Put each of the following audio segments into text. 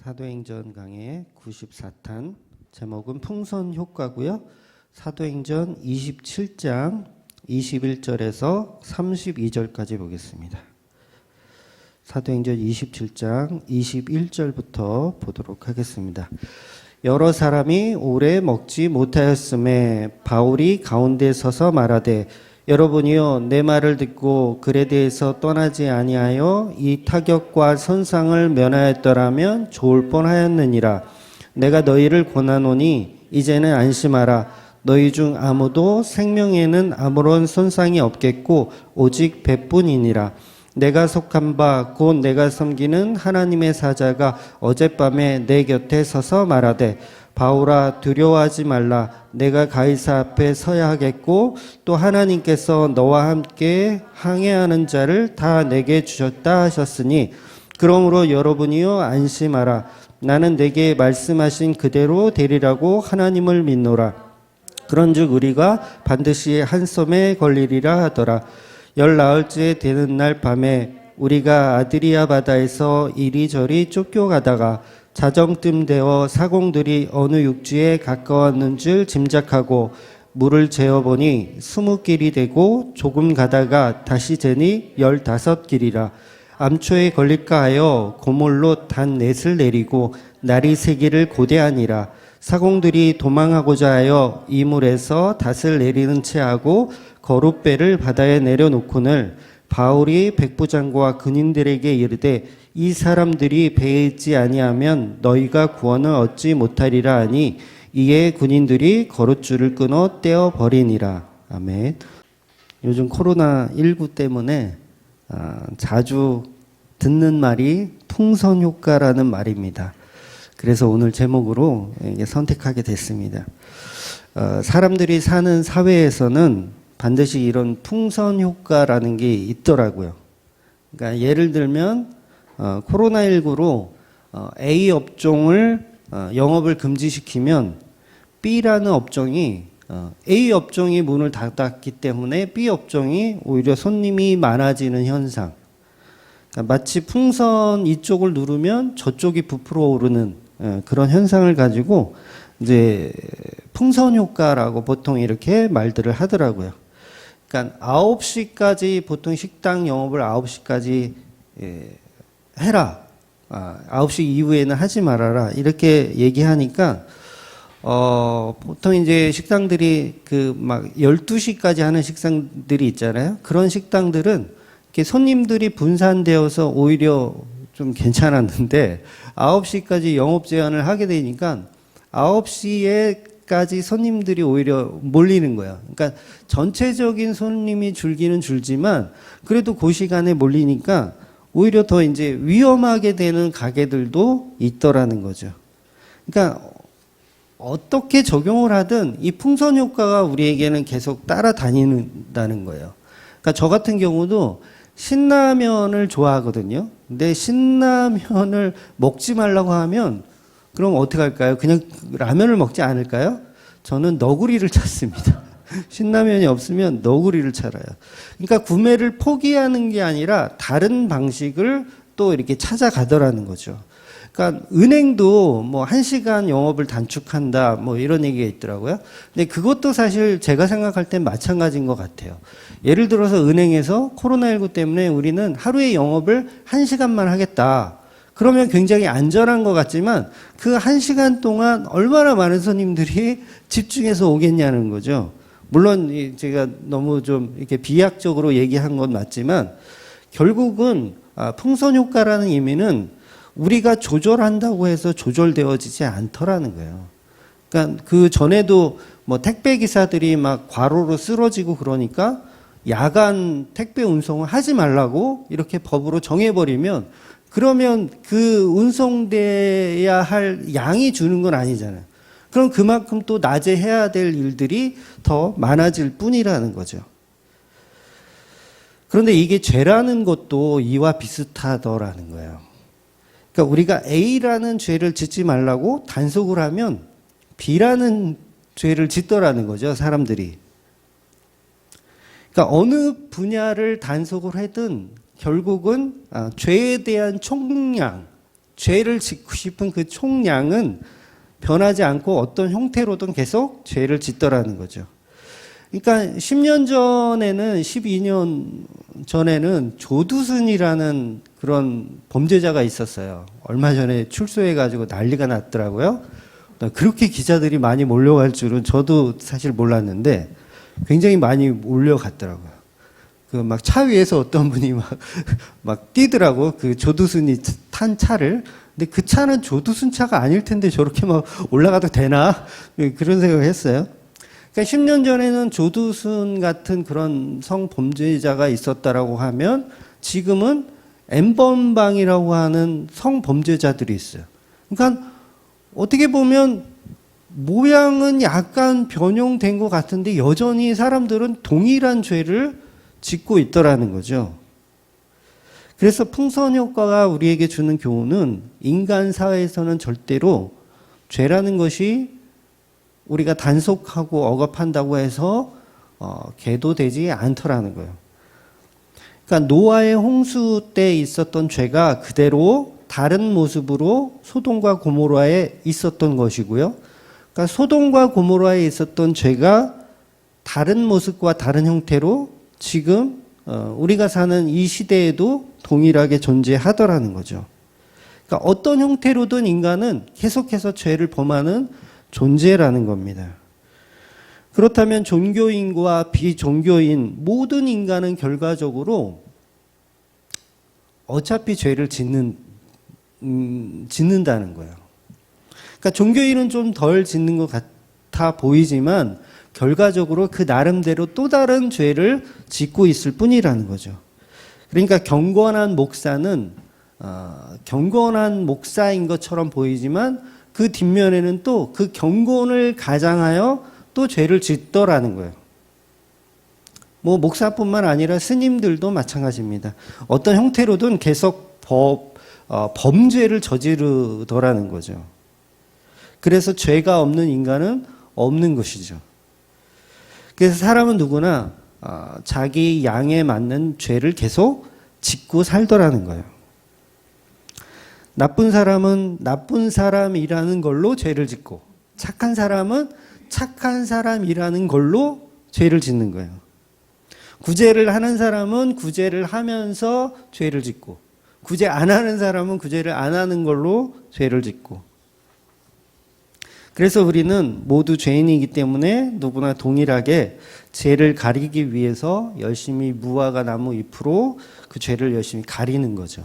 사도행전 강의 94탄, 제목은 풍선 효과고요. 사도행전 27장 21절에서 32절까지 보겠습니다. 사도행전 27장 21절부터 보도록 하겠습니다. 여러 사람이 오래 먹지 못하였음에 바울이 가운데 서서 말하되, 여러분이요, 내 말을 듣고 글에 대해서 떠나지 아니하여 이 타격과 선상을 면하였더라면 좋을 뻔하였느니라. 내가 너희를 권하노니 이제는 안심하라. 너희 중 아무도 생명에는 아무런 손상이 없겠고 오직 배뿐이니라. 내가 속한 바 곧 내가 섬기는 하나님의 사자가 어젯밤에 내 곁에 서서 말하되, 바울아, 두려워하지 말라. 내가 가이사 앞에 서야 하겠고 또 하나님께서 너와 함께 항해하는 자를 다 내게 주셨다 하셨으니, 그러므로 여러분이요, 안심하라. 나는 내게 말씀하신 그대로 되리라고 하나님을 믿노라. 그런즉 우리가 반드시 한 섬에 걸리리라 하더라. 열 나흘째 되는 날 밤에 우리가 아드리아 바다에서 이리저리 쫓겨가다가 자정쯤 되어 사공들이 어느 육지에 가까웠는 줄 짐작하고 물을 재어보니 20길이 되고 조금 가다가 다시 재니 15길이라. 암초에 걸릴까 하여 고물로 단 넷을 내리고 날이 새기를 고대하니라. 사공들이 도망하고자 하여 이물에서 닷을 내리는 채 하고 거룻배를 바다에 내려놓고는 바울이 백부장과 근인들에게 이르되, 이 사람들이 배에 있지 아니하면 너희가 구원을 얻지 못하리라 하니, 이에 군인들이 거룻줄을 끊어 떼어 버리니라. 아멘. 요즘 코로나19 때문에 자주 듣는 말이 풍선 효과라는 말입니다. 그래서 오늘 제목으로 선택하게 됐습니다. 사람들이 사는 사회에서는 반드시 이런 풍선 효과라는 게 있더라고요. 그러니까 예를 들면 코로나19로 A 업종을 영업을 금지시키면 B라는 업종이 A 업종이 문을 닫았기 때문에 B 업종이 오히려 손님이 많아지는 현상. 그러니까 마치 풍선 이쪽을 누르면 저쪽이 부풀어 오르는 그런 현상을 가지고 이제 풍선 효과라고 보통 이렇게 말들을 하더라고요. 그러니까 9시까지 보통 식당 영업을 9시까지 해라. 9시 이후에는 하지 말아라. 이렇게 얘기하니까 보통 이제 식당들이 그 막 12시까지 하는 식당들이 있잖아요. 그런 식당들은 이렇게 손님들이 분산되어서 오히려 좀 괜찮았는데 9시까지 영업 제한을 하게 되니까 9시에까지 손님들이 오히려 몰리는 거예요. 그러니까 전체적인 손님이 줄기는 줄지만 그래도 그 시간에 몰리니까 오히려 더 이제 위험하게 되는 가게들도 있더라는 거죠. 그러니까 어떻게 적용을 하든 이 풍선 효과가 우리에게는 계속 따라다닌다는 거예요. 그러니까 저 같은 경우도 신라면을 좋아하거든요. 근데 신라면을 먹지 말라고 하면 그럼 어떻게 할까요? 그냥 라면을 먹지 않을까요? 저는 너구리를 찾습니다. 신라면이 없으면 너구리를 찾아요. 그러니까 구매를 포기하는 게 아니라 다른 방식을 또 이렇게 찾아가더라는 거죠. 그러니까 은행도 뭐 1시간 영업을 단축한다 뭐 이런 얘기가 있더라고요. 근데 그것도 사실 제가 생각할 땐 마찬가지인 것 같아요. 예를 들어서 은행에서 코로나19 때문에 우리는 하루에 영업을 1시간만 하겠다. 그러면 굉장히 안전한 것 같지만 그 1시간 동안 얼마나 많은 손님들이 집중해서 오겠냐는 거죠. 물론 제가 너무 좀 이렇게 비약적으로 얘기한 건 맞지만 결국은 풍선 효과라는 의미는 우리가 조절한다고 해서 조절되어지지 않더라는 거예요. 그러니까 그 전에도 뭐 택배 기사들이 막 과로로 쓰러지고 그러니까 야간 택배 운송을 하지 말라고 이렇게 법으로 정해버리면 그러면 그 운송돼야 할 양이 주는 건 아니잖아요. 그럼 그만큼 또 낮에 해야 될 일들이 더 많아질 뿐이라는 거죠. 그런데 이게 죄라는 것도 이와 비슷하더라는 거예요. 그러니까 우리가 A라는 죄를 짓지 말라고 단속을 하면 B라는 죄를 짓더라는 거죠, 사람들이. 그러니까 어느 분야를 단속을 하든 결국은 죄에 대한 총량, 죄를 짓고 싶은 그 총량은 변하지 않고 어떤 형태로든 계속 죄를 짓더라는 거죠. 그러니까 10년 전에는 12년 전에는 조두순이라는 그런 범죄자가 있었어요. 얼마 전에 출소해가지고 난리가 났더라고요. 그렇게 기자들이 많이 몰려갈 줄은 저도 사실 몰랐는데 굉장히 많이 몰려갔더라고요. 그 막 차 위에서 어떤 분이 막 뛰더라고. 그 조두순이 탄 차를. 근데 그 차는 조두순 차가 아닐 텐데 저렇게 막 올라가도 되나? 그런 생각을 했어요. 그러니까 10년 전에는 조두순 같은 그런 성범죄자가 있었다라고 하면 지금은 N번방이라고 하는 성범죄자들이 있어요. 그러니까 어떻게 보면 모양은 약간 변형된 것 같은데 여전히 사람들은 동일한 죄를 짓고 있더라는 거죠. 그래서 풍선효과가 우리에게 주는 교훈은 인간 사회에서는 절대로 죄라는 것이 우리가 단속하고 억압한다고 해서 계도되지 않더라는 거예요. 그러니까 노아의 홍수 때 있었던 죄가 그대로 다른 모습으로 소돔과 고모라에 있었던 것이고요. 그러니까 소돔과 고모라에 있었던 죄가 다른 모습과 다른 형태로 지금 우리가 사는 이 시대에도 동일하게 존재하더라는 거죠. 그러니까 어떤 형태로든 인간은 계속해서 죄를 범하는 존재라는 겁니다. 그렇다면 종교인과 비종교인 모든 인간은 결과적으로 어차피 죄를 짓는다는 거예요. 그러니까 종교인은 좀 덜 짓는 것 같아 보이지만 결과적으로 그 나름대로 또 다른 죄를 짓고 있을 뿐이라는 거죠. 그러니까 경건한 목사는 경건한 목사인 것처럼 보이지만 그 뒷면에는 또 그 경건을 가장하여 또 죄를 짓더라는 거예요. 뭐 목사뿐만 아니라 스님들도 마찬가지입니다. 어떤 형태로든 계속 범죄를 저지르더라는 거죠. 그래서 죄가 없는 인간은 없는 것이죠. 그래서 사람은 누구나 자기 양에 맞는 죄를 계속 짓고 살더라는 거예요. 나쁜 사람은 나쁜 사람이라는 걸로 죄를 짓고 착한 사람은 착한 사람이라는 걸로 죄를 짓는 거예요. 구제를 하는 사람은 구제를 하면서 죄를 짓고 구제 안 하는 사람은 구제를 안 하는 걸로 죄를 짓고 그래서 우리는 모두 죄인이기 때문에 누구나 동일하게 죄를 가리기 위해서 열심히 무화과 나무 잎으로 그 죄를 열심히 가리는 거죠.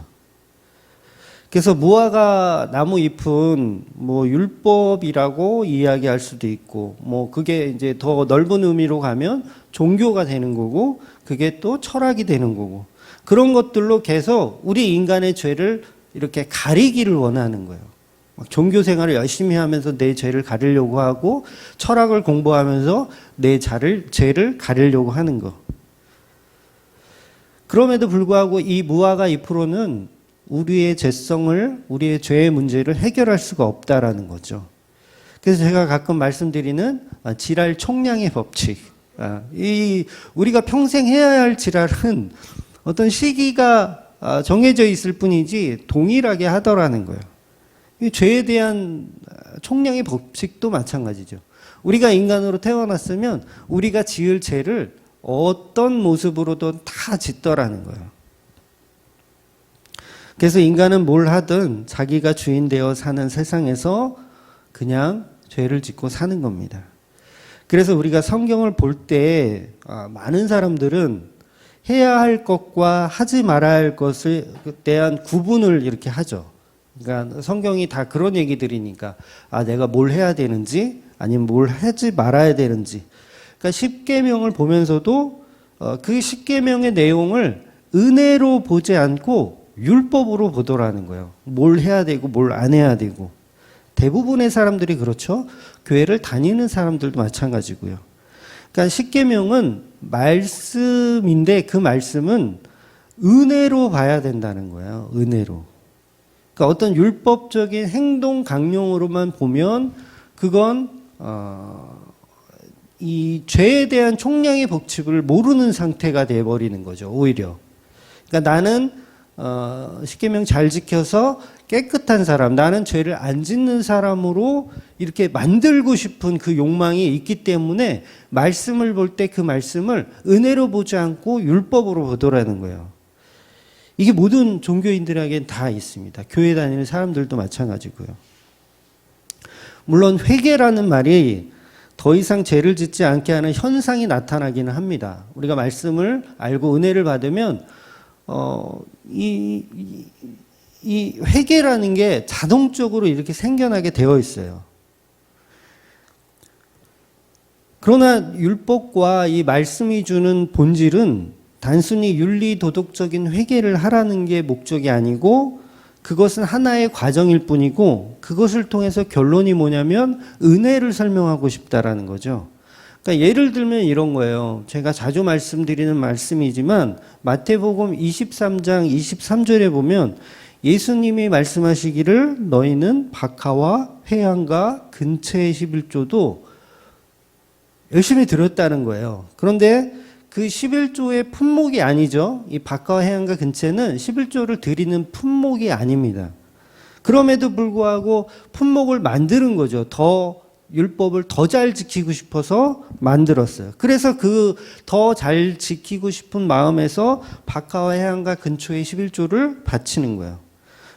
그래서 무화과 나무 잎은 뭐 율법이라고 이야기할 수도 있고 뭐 그게 이제 더 넓은 의미로 가면 종교가 되는 거고 그게 또 철학이 되는 거고 그런 것들로 계속 우리 인간의 죄를 이렇게 가리기를 원하는 거예요. 종교 생활을 열심히 하면서 내 죄를 가리려고 하고 철학을 공부하면서 내 죄를 가리려고 하는 거. 그럼에도 불구하고 이 무화과 잎으로는 우리의 죄성을, 우리의 죄의 문제를 해결할 수가 없다라는 거죠. 그래서 제가 가끔 말씀드리는 지랄 총량의 법칙. 우리가 평생 해야 할 지랄은 어떤 시기가 정해져 있을 뿐이지 동일하게 하더라는 거예요. 이 죄에 대한 총량의 법칙도 마찬가지죠. 우리가 인간으로 태어났으면 우리가 지을 죄를 어떤 모습으로든 다 짓더라는 거예요. 그래서 인간은 뭘 하든 자기가 주인 되어 사는 세상에서 그냥 죄를 짓고 사는 겁니다. 그래서 우리가 성경을 볼 때 많은 사람들은 해야 할 것과 하지 말아야 할 것에 대한 구분을 이렇게 하죠. 그러니까 성경이 다 그런 얘기들이니까 내가 뭘 해야 되는지 아니면 뭘 하지 말아야 되는지. 그러니까 십계명을 보면서도 그 십계명의 내용을 은혜로 보지 않고 율법으로 보더라는 거예요. 뭘 해야 되고 뭘 안 해야 되고. 대부분의 사람들이 그렇죠. 교회를 다니는 사람들도 마찬가지고요. 그러니까 십계명은 말씀인데 그 말씀은 은혜로 봐야 된다는 거예요. 은혜로. 그러니까 어떤 율법적인 행동 강령으로만 보면 그건 이 죄에 대한 총량의 법칙을 모르는 상태가 돼버리는 거죠. 오히려. 그러니까 나는 십계명 잘 지켜서 깨끗한 사람, 나는 죄를 안 짓는 사람으로 이렇게 만들고 싶은 그 욕망이 있기 때문에 말씀을 볼 때 그 말씀을 은혜로 보지 않고 율법으로 보더라는 거예요. 이게 모든 종교인들에겐 다 있습니다. 교회 다니는 사람들도 마찬가지고요. 물론 회개라는 말이 더 이상 죄를 짓지 않게 하는 현상이 나타나기는 합니다. 우리가 말씀을 알고 은혜를 받으면 이 회개라는 게 자동적으로 이렇게 생겨나게 되어 있어요. 그러나 율법과 이 말씀이 주는 본질은 단순히 윤리 도덕적인 회개를 하라는 게 목적이 아니고 그것은 하나의 과정일 뿐이고 그것을 통해서 결론이 뭐냐면 은혜를 설명하고 싶다라는 거죠. 그러니까 예를 들면 이런 거예요. 제가 자주 말씀드리는 말씀이지만 마태복음 23장 23절에 보면 예수님이 말씀하시기를 너희는 박하와 회향과 근처의 11조도 열심히 들었다는 거예요. 그런데 그 11조의 품목이 아니죠. 이 박하와 회향과 근처는 11조를 드리는 품목이 아닙니다. 그럼에도 불구하고 품목을 만드는 거죠. 더 율법을 더 잘 지키고 싶어서 만들었어요. 그래서 그 더 잘 지키고 싶은 마음에서 박하와 회향과 근초의 11조를 바치는 거예요.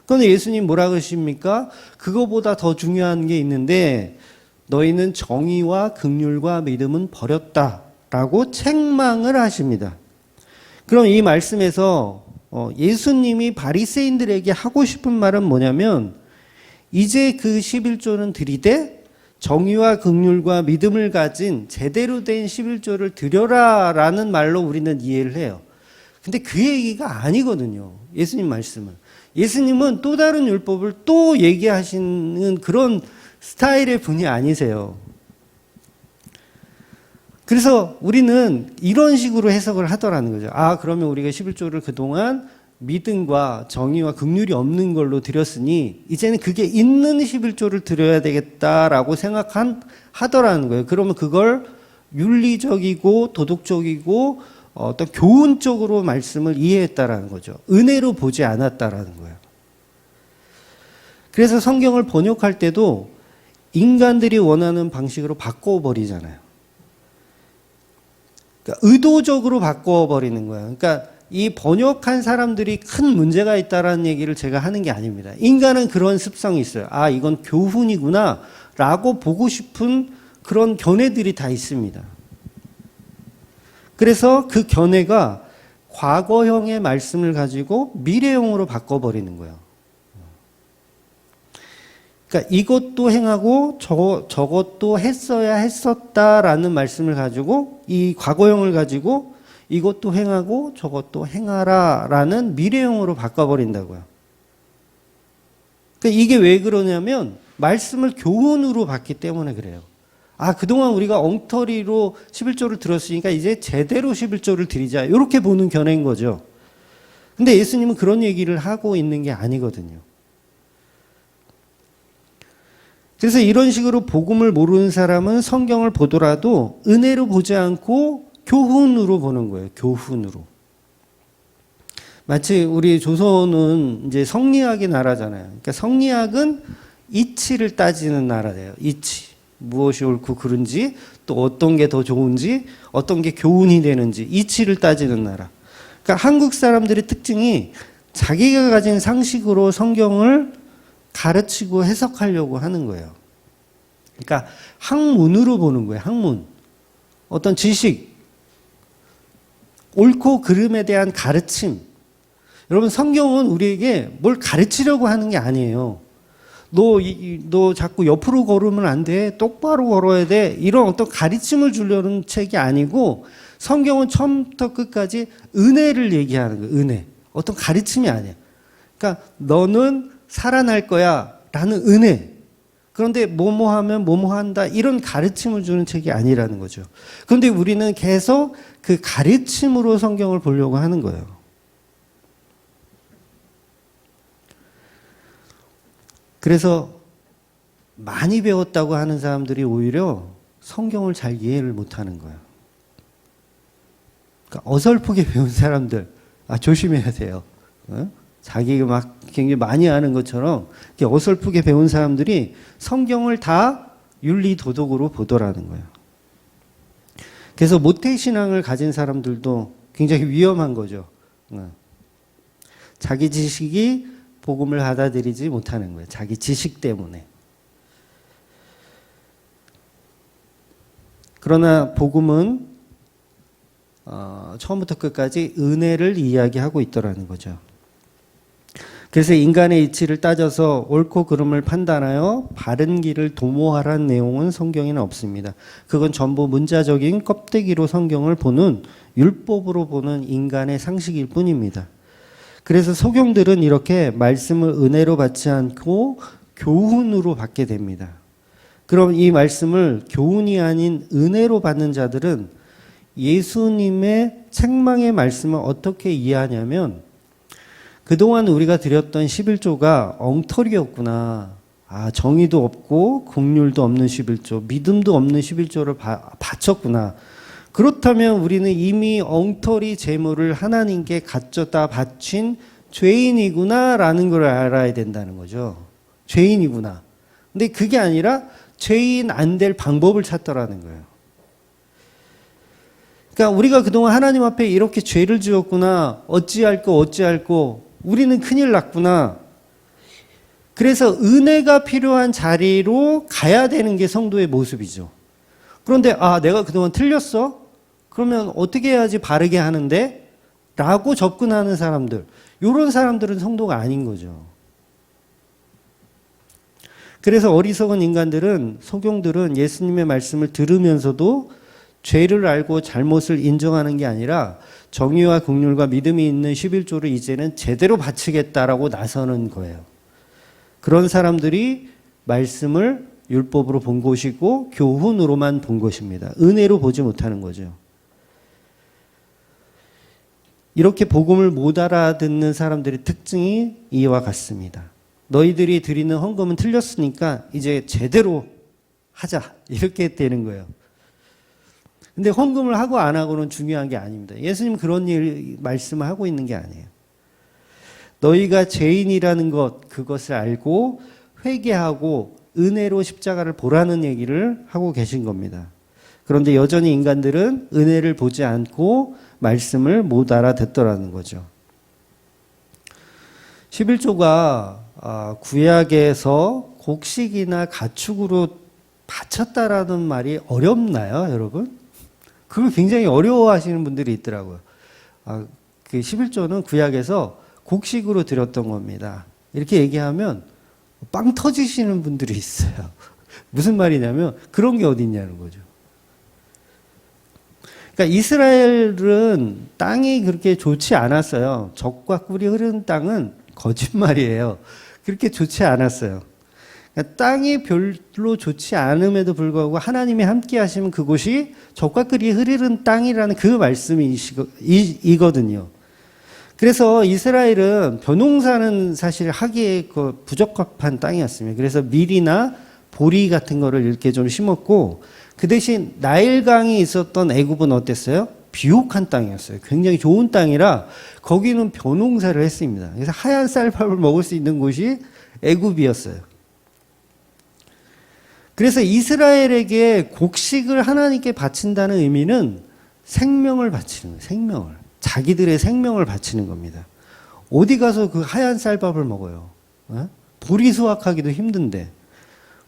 그런데 예수님 뭐라 그러십니까? 그거보다 더 중요한 게 있는데 너희는 정의와 긍휼과 믿음은 버렸다라고 책망을 하십니다. 그럼 이 말씀에서 예수님이 바리새인들에게 하고 싶은 말은 뭐냐면 이제 그 11조는 드리되 정의와 긍휼과 믿음을 가진 제대로 된 11조를 드려라라는 말로 우리는 이해를 해요. 근데 그 얘기가 아니거든요. 예수님 말씀은. 예수님은 또 다른 율법을 또 얘기하시는 그런 스타일의 분이 아니세요. 그래서 우리는 이런 식으로 해석을 하더라는 거죠. 아, 그러면 우리가 11조를 그동안 믿음과 정의와 긍휼이 없는 걸로 드렸으니 이제는 그게 있는 11조를 드려야 되겠다라고 하더라는 거예요. 그러면 그걸 윤리적이고 도덕적이고 어떤 교훈적으로 말씀을 이해했다라는 거죠. 은혜로 보지 않았다라는 거예요. 그래서 성경을 번역할 때도 인간들이 원하는 방식으로 바꿔버리잖아요. 그러니까 의도적으로 바꿔버리는 거예요. 그러니까 이 번역한 사람들이 큰 문제가 있다라는 얘기를 제가 하는 게 아닙니다. 인간은 그런 습성이 있어요. 아, 이건 교훈이구나 라고 보고 싶은 그런 견해들이 다 있습니다. 그래서 그 견해가 과거형의 말씀을 가지고 미래형으로 바꿔버리는 거예요. 그러니까 이것도 행하고 저것도 했어야 했었다라는 말씀을 가지고 이 과거형을 가지고 이것도 행하고 저것도 행하라라는 미래형으로 바꿔버린다고요. 그러니까 이게 왜 그러냐면 말씀을 교훈으로 받기 때문에 그래요. 아, 그동안 우리가 엉터리로 11조를 들었으니까 이제 제대로 11조를 드리자. 이렇게 보는 견해인 거죠. 근데 예수님은 그런 얘기를 하고 있는 게 아니거든요. 그래서 이런 식으로 복음을 모르는 사람은 성경을 보더라도 은혜로 보지 않고 교훈으로 보는 거예요. 교훈으로. 마치 우리 조선은 이제 성리학의 나라잖아요. 그러니까 성리학은 이치를 따지는 나라예요. 이치. 무엇이 옳고 그른지, 또 어떤 게 더 좋은지, 어떤 게 교훈이 되는지 이치를 따지는 나라. 그러니까 한국 사람들의 특징이 자기가 가진 상식으로 성경을 가르치고 해석하려고 하는 거예요. 그러니까 학문으로 보는 거예요. 학문. 어떤 지식, 옳고 그름에 대한 가르침. 여러분, 성경은 우리에게 뭘 가르치려고 하는 게 아니에요. 너 자꾸 옆으로 걸으면 안 돼. 똑바로 걸어야 돼. 이런 어떤 가르침을 주려는 책이 아니고 성경은 처음부터 끝까지 은혜를 얘기하는 거예요. 은혜. 어떤 가르침이 아니에요. 그러니까 너는 살아날 거야 라는 은혜. 그런데 뭐뭐 하면 뭐뭐 한다 이런 가르침을 주는 책이 아니라는 거죠. 그런데 우리는 계속 그 가르침으로 성경을 보려고 하는 거예요. 그래서 많이 배웠다고 하는 사람들이 오히려 성경을 잘 이해를 못하는 거예요. 그러니까 어설프게 배운 사람들 조심해야 돼요. 자기가 막 굉장히 많이 아는 것처럼 이렇게 어설프게 배운 사람들이 성경을 다 윤리도덕으로 보더라는 거예요. 그래서 모태신앙을 가진 사람들도 굉장히 위험한 거죠. 자기 지식이 복음을 받아들이지 못하는 거예요. 자기 지식 때문에. 그러나 복음은 처음부터 끝까지 은혜를 이야기하고 있더라는 거죠. 그래서 인간의 이치를 따져서 옳고 그름을 판단하여 바른 길을 도모하라는 내용은 성경에는 없습니다. 그건 전부 문자적인 껍데기로 성경을 보는, 율법으로 보는 인간의 상식일 뿐입니다. 그래서 소경들은 이렇게 말씀을 은혜로 받지 않고 교훈으로 받게 됩니다. 그럼 이 말씀을 교훈이 아닌 은혜로 받는 자들은 예수님의 책망의 말씀을 어떻게 이해하냐면, 그동안 우리가 드렸던 11조가 엉터리였구나. 정의도 없고 긍휼도 없는 11조, 믿음도 없는 11조를 바쳤구나. 그렇다면 우리는 이미 엉터리 재물을 하나님께 갖졌다 바친 죄인이구나라는 걸 알아야 된다는 거죠. 죄인이구나. 근데 그게 아니라 죄인 안 될 방법을 찾더라는 거예요. 그러니까 우리가 그동안 하나님 앞에 이렇게 죄를 지었구나. 어찌할꼬 우리는 큰일 났구나. 그래서 은혜가 필요한 자리로 가야 되는 게 성도의 모습이죠. 그런데 내가 그동안 틀렸어? 그러면 어떻게 해야지 바르게 하는데? 라고 접근하는 사람들. 이런 사람들은 성도가 아닌 거죠. 그래서 어리석은 인간들은, 소경들은 예수님의 말씀을 들으면서도 죄를 알고 잘못을 인정하는 게 아니라 정의와 긍휼과 믿음이 있는 11조를 이제는 제대로 바치겠다라고 나서는 거예요. 그런 사람들이 말씀을 율법으로 본 것이고 교훈으로만 본 것입니다. 은혜로 보지 못하는 거죠. 이렇게 복음을 못 알아듣는 사람들의 특징이 이와 같습니다. 너희들이 드리는 헌금은 틀렸으니까 이제 제대로 하자. 이렇게 되는 거예요. 근데 헌금을 하고 안 하고는 중요한 게 아닙니다. 예수님 그런 말씀을 하고 있는 게 아니에요. 너희가 죄인이라는 그것을 알고 회개하고 은혜로 십자가를 보라는 얘기를 하고 계신 겁니다. 그런데 여전히 인간들은 은혜를 보지 않고 말씀을 못 알아듣더라는 거죠. 11조가 구약에서 곡식이나 가축으로 바쳤다라는 말이 어렵나요, 여러분? 그걸 굉장히 어려워하시는 분들이 있더라고요. 그 11조는 구약에서 곡식으로 드렸던 겁니다. 이렇게 얘기하면 빵 터지시는 분들이 있어요. 무슨 말이냐면 그런 게 어디 있냐는 거죠. 그러니까 이스라엘은 땅이 그렇게 좋지 않았어요. 적과 꿀이 흐르는 땅은 거짓말이에요. 그렇게 좋지 않았어요. 그러니까 땅이 별로 좋지 않음에도 불구하고 하나님이 함께 하시면 그곳이 적과 꿀이 흐르는 땅이라는 그 말씀이거든요. 그래서 이스라엘은 벼농사는 사실 하기에 부적합한 땅이었습니다. 그래서 밀이나 보리 같은 거를 이렇게 좀 심었고, 그 대신 나일강이 있었던 애굽은 어땠어요? 비옥한 땅이었어요. 굉장히 좋은 땅이라 거기는 벼농사를 했습니다. 그래서 하얀 쌀밥을 먹을 수 있는 곳이 애굽이었어요. 그래서 이스라엘에게 곡식을 하나님께 바친다는 의미는 생명을 바치는 거예요. 생명을. 자기들의 생명을 바치는 겁니다. 어디 가서 그 하얀 쌀밥을 먹어요? 보리 수확하기도 힘든데.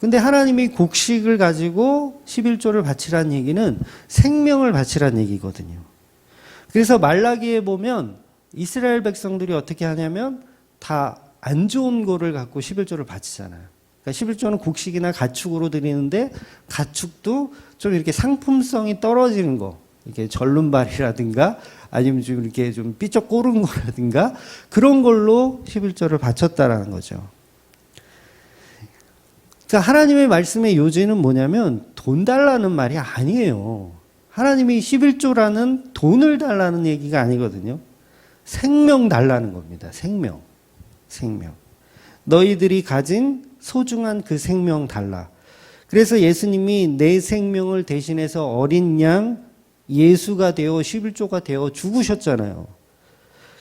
근데 하나님이 곡식을 가지고 11조를 바치라는 얘기는 생명을 바치라는 얘기거든요. 그래서 말라기에 보면 이스라엘 백성들이 어떻게 하냐면 다 안 좋은 거를 갖고 11조를 바치잖아요. 그러니까 11조는 곡식이나 가축으로 드리는데 가축도 좀 이렇게 상품성이 떨어지는 거, 이렇게 절름발이라든가 아니면 좀 이렇게 좀 삐쩍 꼬른 거라든가 그런 걸로 11조를 바쳤다라는 거죠. 그러니까 하나님의 말씀의 요지는 뭐냐면 돈 달라는 말이 아니에요. 하나님이 11조라는 돈을 달라는 얘기가 아니거든요. 생명 달라는 겁니다. 생명. 너희들이 가진 소중한 그 생명 달라. 그래서 예수님이 내 생명을 대신해서 어린 양 예수가 되어 11조가 되어 죽으셨잖아요.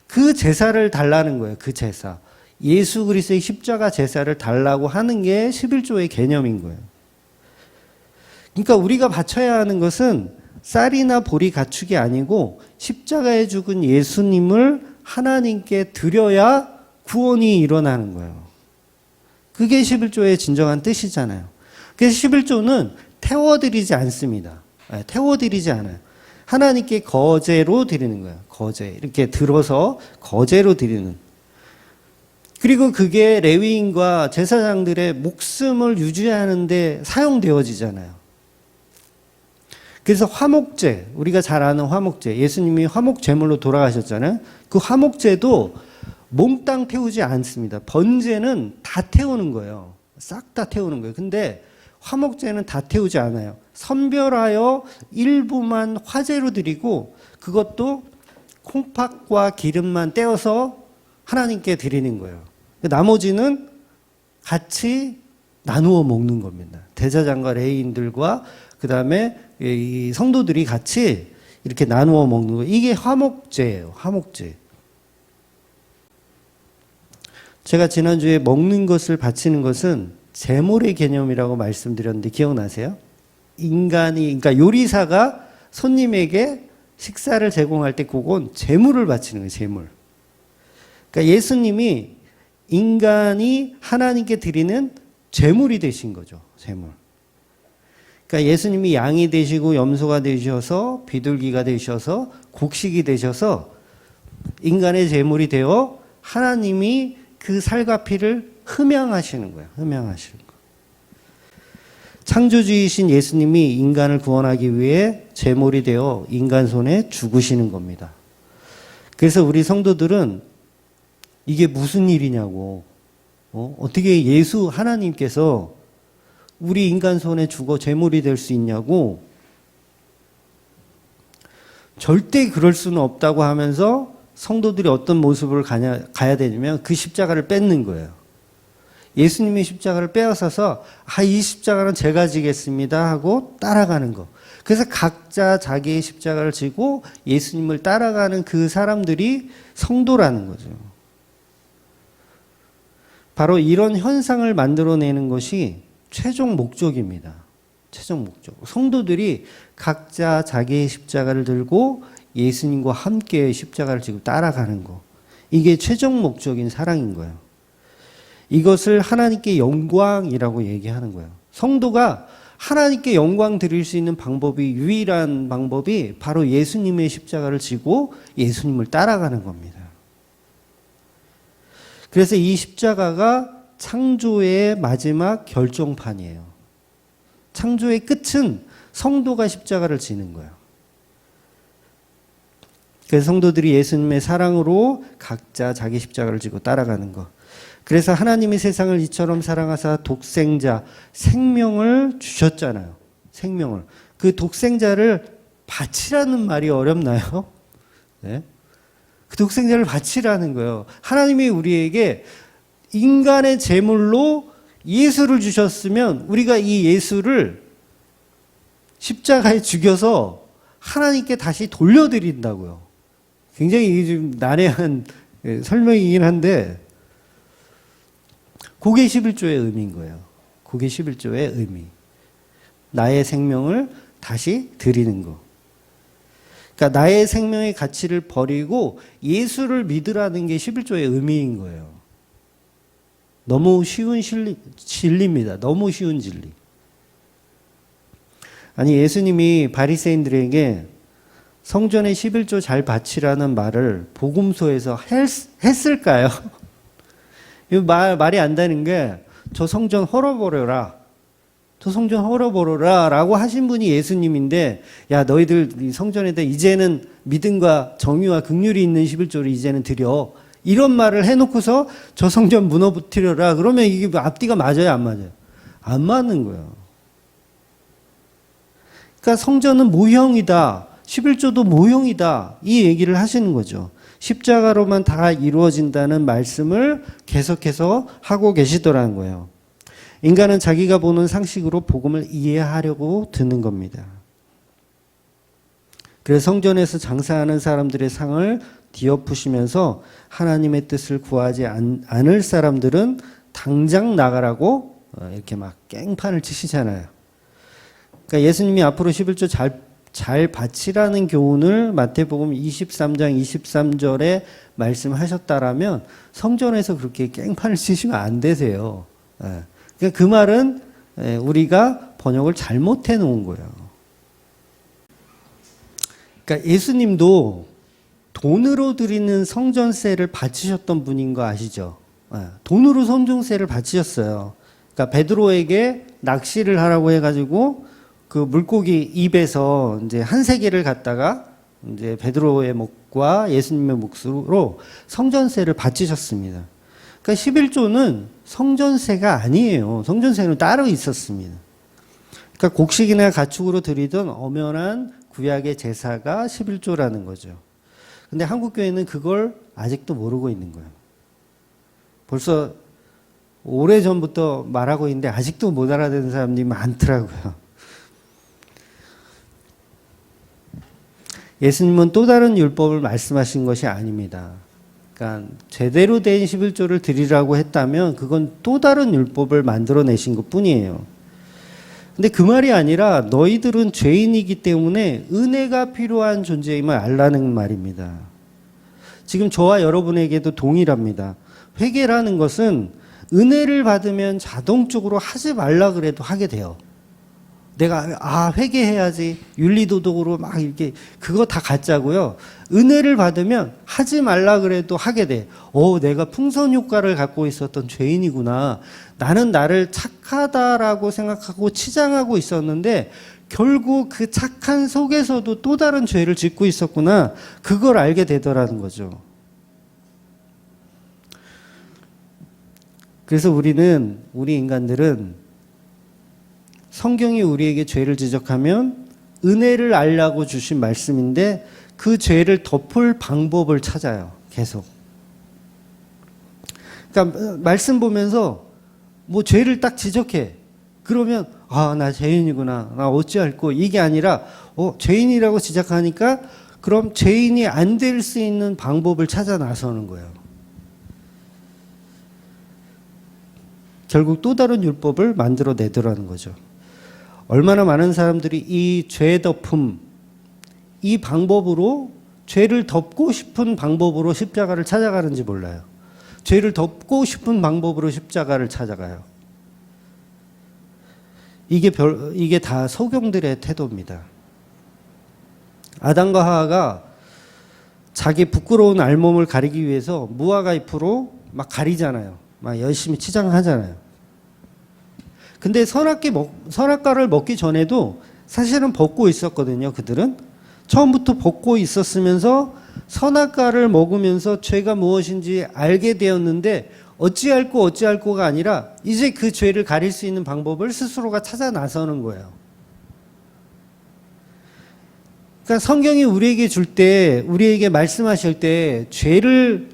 그 제사를 달라는 거예요. 그 제사. 예수 그리스도의 십자가 제사를 달라고 하는 게 11조의 개념인 거예요. 그러니까 우리가 바쳐야 하는 것은 쌀이나 보리 가축이 아니고 십자가에 죽은 예수님을 하나님께 드려야 구원이 일어나는 거예요. 그게 11조의 진정한 뜻이잖아요. 그래서 11조는 태워드리지 않습니다. 태워드리지 않아요. 하나님께 거제로 드리는 거예요. 거제. 이렇게 들어서 거제로 드리는. 그리고 그게 레위인과 제사장들의 목숨을 유지하는 데 사용되어지잖아요. 그래서 화목제, 우리가 잘 아는 화목제, 예수님이 화목제물로 돌아가셨잖아요. 그 화목제도 몽땅 태우지 않습니다. 번제는 다 태우는 거예요. 싹 다 태우는 거예요. 근데 화목제는 다 태우지 않아요. 선별하여 일부만 화제로 드리고 그것도 콩팥과 기름만 떼어서 하나님께 드리는 거예요. 나머지는 같이 나누어 먹는 겁니다. 대제사장과 레위인들과 그 다음에 이 성도들이 같이 이렇게 나누어 먹는 거예요. 이게 화목제예요. 화목제. 제가 지난주에 먹는 것을 바치는 것은 제물의 개념이라고 말씀드렸는데 기억나세요? 그러니까 요리사가 손님에게 식사를 제공할 때 그건 제물을 바치는 거예요. 제물. 그러니까 예수님이 인간이 하나님께 드리는 제물이 되신 거죠. 제물. 그러니까 예수님이 양이 되시고 염소가 되셔서 비둘기가 되셔서 곡식이 되셔서 인간의 제물이 되어 하나님이 그 살과 피를 흠양하시는 거예요. 흠양하시는 거. 창조주이신 예수님이 인간을 구원하기 위해 제물이 되어 인간 손에 죽으시는 겁니다. 그래서 우리 성도들은 이게 무슨 일이냐고, 어떻게 예수 하나님께서 우리 인간 손에 죽어 제물이 될 수 있냐고, 절대 그럴 수는 없다고 하면서 성도들이 어떤 모습을 가야 되냐면 그 십자가를 뺏는 거예요. 예수님이 십자가를 빼앗아서 이 십자가는 제가 지겠습니다 하고 따라가는 거. 그래서 각자 자기의 십자가를 지고 예수님을 따라가는 그 사람들이 성도라는 거죠. 바로 이런 현상을 만들어내는 것이 최종 목적입니다. 최종 목적. 성도들이 각자 자기의 십자가를 들고 예수님과 함께 십자가를 지고 따라가는 거. 이게 최종 목적인 사랑인 거예요. 이것을 하나님께 영광이라고 얘기하는 거예요. 성도가 하나님께 영광 드릴 수 있는 방법이, 유일한 방법이 바로 예수님의 십자가를 지고 예수님을 따라가는 겁니다. 그래서 이 십자가가 창조의 마지막 결정판이에요. 창조의 끝은 성도가 십자가를 지는 거예요. 그래서 성도들이 예수님의 사랑으로 각자 자기 십자가를 지고 따라가는 것. 그래서 하나님이 세상을 이처럼 사랑하사 독생자, 생명을 주셨잖아요. 생명을. 그 독생자를 바치라는 말이 어렵나요? 네? 그 독생자를 바치라는 거예요. 하나님이 우리에게 인간의 제물로 예수를 주셨으면 우리가 이 예수를 십자가에 죽여서 하나님께 다시 돌려드린다고요. 굉장히 이게 좀 난해한 설명이긴 한데 그게 11조의 의미인 거예요. 그게 11조의 의미. 나의 생명을 다시 드리는 거. 그러니까 나의 생명의 가치를 버리고 예수를 믿으라는 게 11조의 의미인 거예요. 너무 쉬운 진리입니다. 너무 쉬운 진리. 아니 예수님이 바리새인들에게 성전에 11조 잘 바치라는 말을 복음서에서 했을까요? 말이 안 되는 게 저 성전 헐어버려라. 저 성전 헐어버려라 라고 하신 분이 예수님인데 야 너희들 성전에다 이제는 믿음과 정의와 긍휼이 있는 11조를 이제는 드려. 이런 말을 해놓고서 저 성전 무너뜨려라. 그러면 이게 앞뒤가 맞아요? 안 맞아요? 안 맞는 거예요. 그러니까 성전은 모형이다. 11조도 모형이다. 이 얘기를 하시는 거죠. 십자가로만 다 이루어진다는 말씀을 계속해서 하고 계시더라는 거예요. 인간은 자기가 보는 상식으로 복음을 이해하려고 드는 겁니다. 그래서 성전에서 장사하는 사람들의 상을 뒤엎으시면서 하나님의 뜻을 구하지 않을 사람들은 당장 나가라고 이렇게 막 깽판을 치시잖아요. 그러니까 예수님이 앞으로 11조 잘 바치라는 교훈을 마태복음 23장 23절에 말씀하셨다라면 성전에서 그렇게 깽판을 치시면 안 되세요. 그러니까 그 말은 우리가 번역을 잘못해 놓은 거예요. 그러니까 예수님도 돈으로 드리는 성전세를 바치셨던 분인 거 아시죠? 돈으로 성전세를 바치셨어요. 그러니까 베드로에게 낚시를 하라고 해가지고 그 물고기 입에서 이제 한 세개를 갖다가 이제 베드로의 몫과 예수님의 몫으로 성전세를 바치셨습니다. 그러니까 11조는 성전세가 아니에요. 성전세는 따로 있었습니다. 그러니까 곡식이나 가축으로 드리던 엄연한 구약의 제사가 11조라는 거죠. 근데 한국 교회는 그걸 아직도 모르고 있는 거예요. 벌써 오래전부터 말하고 있는데 아직도 못 알아듣는 사람들이 많더라고요. 예수님은 또 다른 율법을 말씀하신 것이 아닙니다. 그러니까 제대로 된 11조를 드리라고 했다면 그건 또 다른 율법을 만들어내신 것뿐이에요. 근데 그 말이 아니라 너희들은 죄인이기 때문에 은혜가 필요한 존재임을 알라는 말입니다. 지금 저와 여러분에게도 동일합니다. 회개라는 것은 은혜를 받으면 자동적으로 하지 말라 그래도 하게 돼요. 내가 회개해야지 윤리도덕으로 막 이렇게 그거 다 가짜고요. 은혜를 받으면 하지 말라 그래도 하게 돼. 내가 풍선 효과를 갖고 있었던 죄인이구나. 나는 나를 착하다라고 생각하고 치장하고 있었는데 결국 그 착한 속에서도 또 다른 죄를 짓고 있었구나. 그걸 알게 되더라는 거죠. 그래서 우리 인간들은 성경이 우리에게 죄를 지적하면 은혜를 알라고 주신 말씀인데 그 죄를 덮을 방법을 찾아요. 계속. 그러니까 말씀 보면서 뭐 죄를 딱 지적해. 그러면 나 죄인이구나. 나 어찌할꼬. 이게 아니라 죄인이라고 지적하니까 그럼 죄인이 안 될 수 있는 방법을 찾아 나서는 거예요. 결국 또 다른 율법을 만들어내더라는 거죠. 얼마나 많은 사람들이 이 죄 덮음, 이 방법으로 죄를 덮고 싶은 방법으로 십자가를 찾아가는지 몰라요. 죄를 덮고 싶은 방법으로 십자가를 찾아가요. 이게 다 소경들의 태도입니다. 아담과 하와가 자기 부끄러운 알몸을 가리기 위해서 무화과 잎으로 막 가리잖아요. 막 열심히 치장하잖아요. 근데 선악과를 먹기 전에도 사실은 벗고 있었거든요. 그들은 처음부터 벗고 있었으면서 선악과를 먹으면서 죄가 무엇인지 알게 되었는데 어찌할꼬가 아니라 이제 그 죄를 가릴 수 있는 방법을 스스로가 찾아 나서는 거예요. 그러니까 성경이 우리에게 말씀하실 때 죄를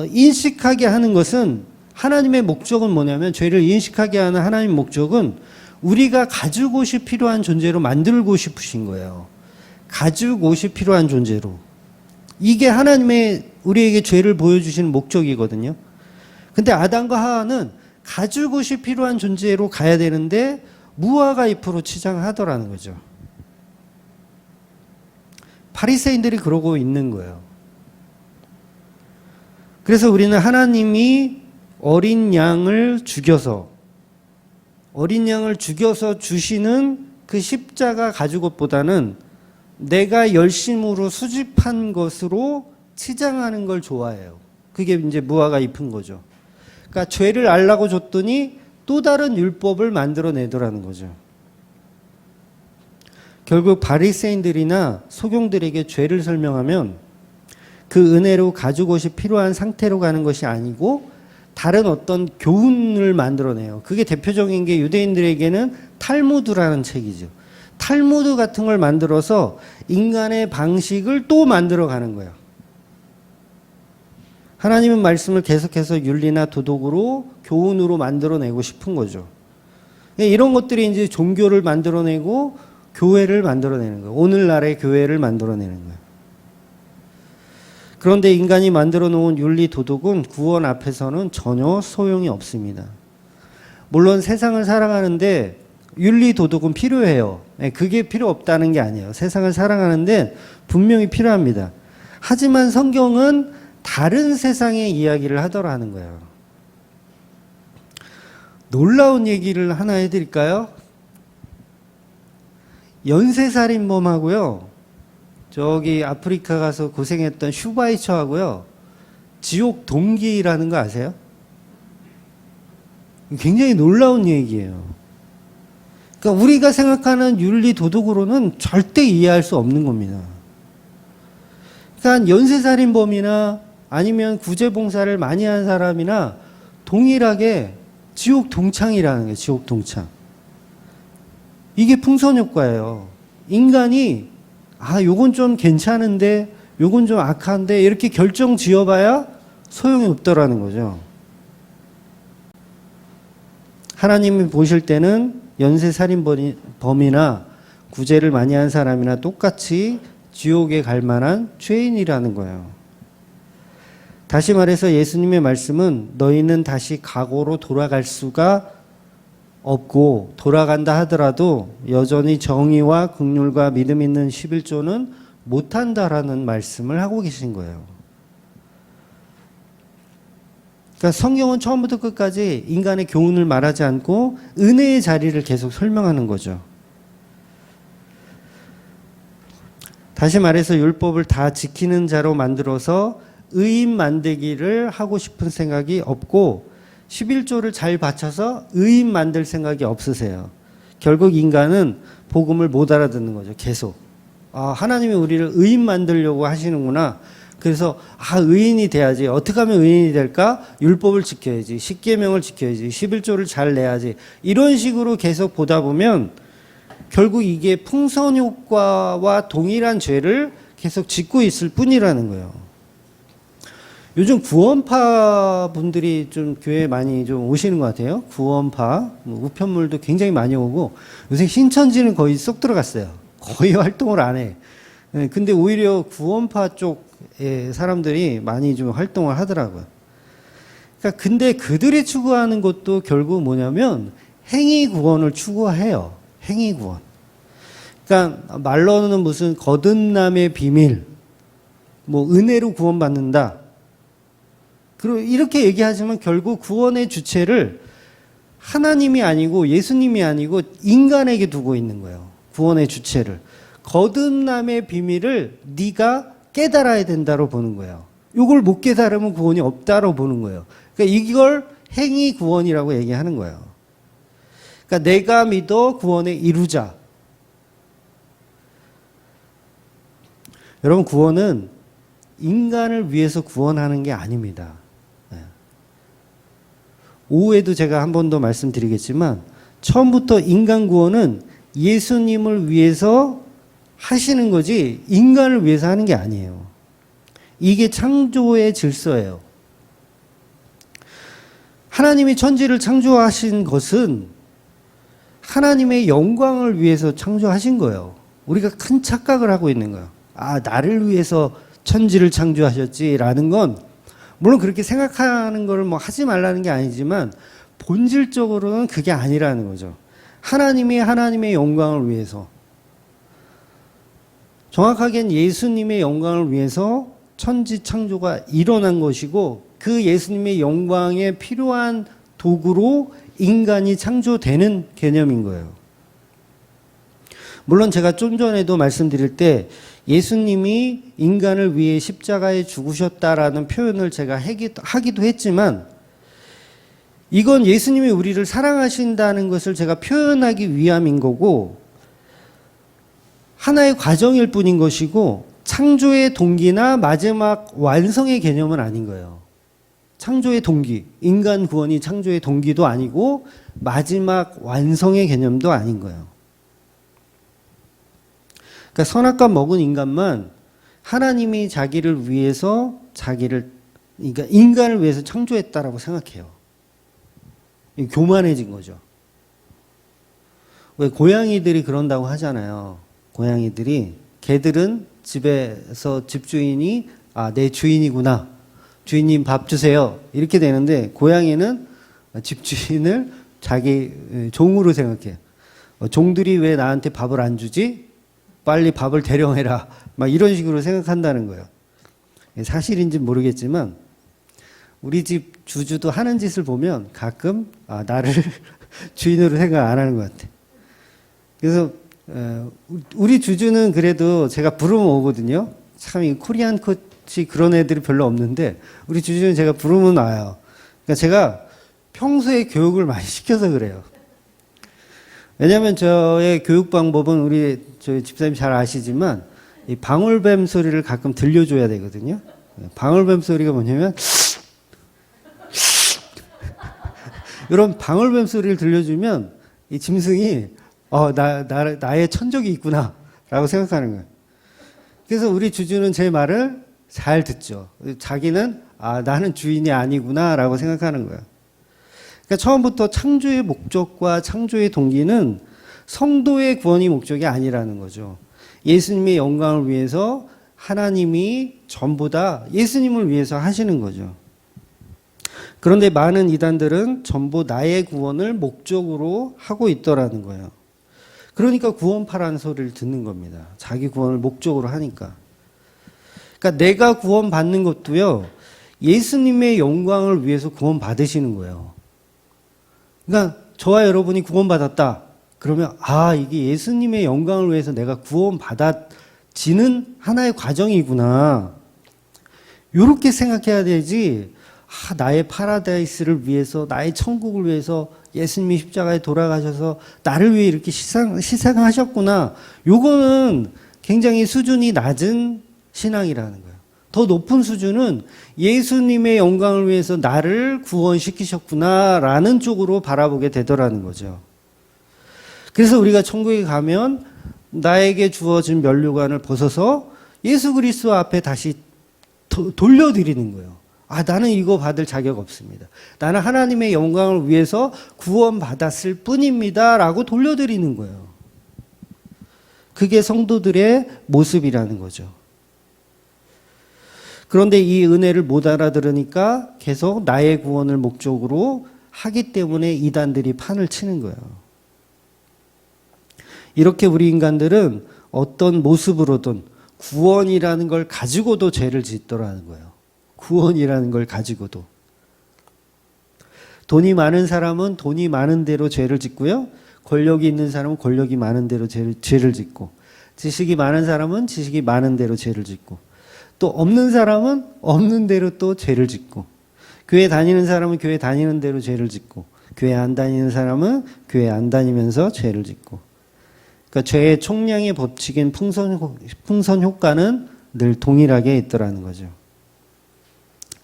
인식하게 하는 것은 하나님의 목적은 뭐냐면 죄를 인식하게 하는 하나님의 목적은 우리가 가죽 옷이 필요한 존재로 만들고 싶으신 거예요. 가죽 옷이 필요한 존재로. 이게 하나님의 우리에게 죄를 보여주시는 목적이거든요. 근데 아담과 하와는 가죽 옷이 필요한 존재로 가야 되는데 무화과 잎으로 치장하더라는 거죠. 바리새인들이 그러고 있는 거예요. 그래서 우리는 하나님이 어린 양을 죽여서 주시는 그 십자가 가죽옷보다는 내가 열심으로 수집한 것으로 치장하는 걸 좋아해요. 그게 이제 무화과 잎은 거죠. 그러니까 죄를 알라고 줬더니 또 다른 율법을 만들어내더라는 거죠. 결국 바리새인들이나 소경들에게 죄를 설명하면 그 은혜로 가죽옷이 필요한 상태로 가는 것이 아니고 다른 어떤 교훈을 만들어내요. 그게 대표적인 게 유대인들에게는 탈무드라는 책이죠. 탈무드 같은 걸 만들어서 인간의 방식을 또 만들어가는 거예요. 하나님의 말씀을 계속해서 윤리나 도덕으로 교훈으로 만들어내고 싶은 거죠. 이런 것들이 이제 종교를 만들어내고 교회를 만들어내는 거예요. 오늘날의 교회를 만들어내는 거예요. 그런데 인간이 만들어 놓은 윤리 도덕은 구원 앞에서는 전혀 소용이 없습니다. 물론 세상을 살아가는데 윤리 도덕은 필요해요. 그게 필요 없다는 게 아니에요. 세상을 살아가는데 분명히 필요합니다. 하지만 성경은 다른 세상의 이야기를 하더라는 거예요. 놀라운 얘기를 하나 해드릴까요? 연쇄살인범하고요, 저기 아프리카 가서 고생했던 슈바이처하고요, 지옥 동기라는 거 아세요? 굉장히 놀라운 얘기예요. 그러니까 우리가 생각하는 윤리 도덕으로는 절대 이해할 수 없는 겁니다. 그러니까 연쇄살인범이나 아니면 구제봉사를 많이 한 사람이나 동일하게 지옥 동창이라는 거예요. 지옥 동창. 이게 풍선효과예요. 인간이 요건 좀 괜찮은데 요건 좀 악한데 이렇게 결정 지어봐야 소용이 없더라는 거죠. 하나님이 보실 때는 연쇄살인범이나 구제를 많이 한 사람이나 똑같이 지옥에 갈 만한 죄인이라는 거예요. 다시 말해서 예수님의 말씀은 너희는 다시 과거로 돌아갈 수가 없고 돌아간다 하더라도 여전히 정의와 긍휼과 믿음 있는 11조는 못한다라는 말씀을 하고 계신 거예요. 그러니까 성경은 처음부터 끝까지 인간의 교훈을 말하지 않고 은혜의 자리를 계속 설명하는 거죠. 다시 말해서 율법을 다 지키는 자로 만들어서 의인 만들기를 하고 싶은 생각이 없고 11조를 잘 받쳐서 의인 만들 생각이 없으세요. 결국 인간은 복음을 못 알아듣는 거죠. 계속. 하나님이 우리를 의인 만들려고 하시는구나. 그래서 의인이 돼야지. 어떻게 하면 의인이 될까? 율법을 지켜야지. 십계명을 지켜야지. 11조를 잘 내야지. 이런 식으로 계속 보다 보면 결국 이게 풍선효과와 동일한 죄를 계속 짓고 있을 뿐이라는 거예요. 요즘 구원파 분들이 좀 교회에 많이 좀 오시는 것 같아요. 구원파, 우편물도 굉장히 많이 오고, 요새 신천지는 거의 쏙 들어갔어요. 거의 활동을 안 해. 근데 오히려 구원파 쪽의 사람들이 많이 좀 활동을 하더라고요. 그러니까 근데 그들이 추구하는 것도 결국 뭐냐면 행위 구원을 추구해요. 행위 구원. 그러니까 말로는 무슨 거듭남의 비밀, 은혜로 구원받는다. 그리고 이렇게 얘기하지만 결국 구원의 주체를 하나님이 아니고 예수님이 아니고 인간에게 두고 있는 거예요. 구원의 주체를. 거듭남의 비밀을 네가 깨달아야 된다로 보는 거예요. 이걸 못 깨달으면 구원이 없다로 보는 거예요. 그러니까 이걸 행위 구원이라고 얘기하는 거예요. 그러니까 내가 믿어 구원에 이루자. 여러분, 구원은 인간을 위해서 구원하는 게 아닙니다. 오후에도 제가 한 번 더 말씀드리겠지만 처음부터 인간 구원은 예수님을 위해서 하시는 거지 인간을 위해서 하는 게 아니에요. 이게 창조의 질서예요. 하나님이 천지를 창조하신 것은 하나님의 영광을 위해서 창조하신 거예요. 우리가 큰 착각을 하고 있는 거예요. 나를 위해서 천지를 창조하셨지라는 건 물론 그렇게 생각하는 걸 하지 말라는 게 아니지만 본질적으로는 그게 아니라는 거죠. 하나님이 하나님의 영광을 위해서, 정확하게는 예수님의 영광을 위해서 천지 창조가 일어난 것이고 그 예수님의 영광에 필요한 도구로 인간이 창조되는 개념인 거예요. 물론 제가 좀 전에도 말씀드릴 때 예수님이 인간을 위해 십자가에 죽으셨다라는 표현을 제가 하기도 했지만 이건 예수님이 우리를 사랑하신다는 것을 제가 표현하기 위함인 거고 하나의 과정일 뿐인 것이고 창조의 동기나 마지막 완성의 개념은 아닌 거예요. 창조의 동기, 인간 구원이 창조의 동기도 아니고 마지막 완성의 개념도 아닌 거예요. 그러니까 선악과 먹은 인간만 하나님이 자기를 위해서 그러니까 인간을 위해서 창조했다라고 생각해요. 교만해진 거죠. 왜 고양이들이 그런다고 하잖아요. 고양이들이 개들은 집에서 집주인이 아, 내 주인이구나. 주인님 밥 주세요. 이렇게 되는데 고양이는 집주인을 자기 종으로 생각해요. 종들이 왜 나한테 밥을 안 주지? 빨리 밥을 대령해라. 막 이런 식으로 생각한다는 거예요. 사실인지 모르겠지만 우리 집 주주도 하는 짓을 보면 가끔 나를 주인으로 생각 안 하는 것 같아. 그래서 우리 주주는 그래도 제가 부르면 오거든요. 참 이 코리안 코치 그런 애들이 별로 없는데 우리 주주는 제가 부르면 와요. 그러니까 제가 평소에 교육을 많이 시켜서 그래요. 왜냐하면 저의 교육 방법은 저희 집사님 잘 아시지만 이 방울뱀 소리를 가끔 들려줘야 되거든요. 방울뱀 소리가 뭐냐면 이런 방울뱀 소리를 들려주면 이 짐승이 나의 천적이 있구나라고 생각하는 거예요. 그래서 우리 주주는 제 말을 잘 듣죠. 자기는 나는 주인이 아니구나라고 생각하는 거예요. 그러니까 처음부터 창조의 목적과 창조의 동기는 성도의 구원이 목적이 아니라는 거죠. 예수님의 영광을 위해서 하나님이 전부 다 예수님을 위해서 하시는 거죠. 그런데 많은 이단들은 전부 나의 구원을 목적으로 하고 있더라는 거예요. 그러니까 구원파라는 소리를 듣는 겁니다. 자기 구원을 목적으로 하니까. 그러니까 내가 구원받는 것도요, 예수님의 영광을 위해서 구원받으시는 거예요. 그러니까 저와 여러분이 구원받았다. 그러면 이게 예수님의 영광을 위해서 내가 구원받아지는 하나의 과정이구나. 이렇게 생각해야 되지. 나의 파라다이스를 위해서, 나의 천국을 위해서 예수님이 십자가에 돌아가셔서 나를 위해 이렇게 희생하셨구나. 요거는 굉장히 수준이 낮은 신앙이라는 거예요. 더 높은 수준은 예수님의 영광을 위해서 나를 구원시키셨구나라는 쪽으로 바라보게 되더라는 거죠. 그래서 우리가 천국에 가면 나에게 주어진 면류관을 벗어서 예수 그리스도 앞에 다시 돌려드리는 거예요. 나는 이거 받을 자격 없습니다. 나는 하나님의 영광을 위해서 구원받았을 뿐입니다. 라고 돌려드리는 거예요. 그게 성도들의 모습이라는 거죠. 그런데 이 은혜를 못 알아들으니까 계속 나의 구원을 목적으로 하기 때문에 이단들이 판을 치는 거예요. 이렇게 우리 인간들은 어떤 모습으로든 구원이라는 걸 가지고도 죄를 짓더라는 거예요. 구원이라는 걸 가지고도. 돈이 많은 사람은 돈이 많은 대로 죄를 짓고요. 권력이 있는 사람은 권력이 많은 대로 죄를 짓고, 지식이 많은 사람은 지식이 많은 대로 죄를 짓고, 또 없는 사람은 없는 대로 또 죄를 짓고, 교회 다니는 사람은 교회 다니는 대로 죄를 짓고, 교회 안 다니는 사람은 교회 안 다니면서 죄를 짓고. 그러니까 죄의 총량의 법칙인 풍선 효과는 늘 동일하게 있더라는 거죠.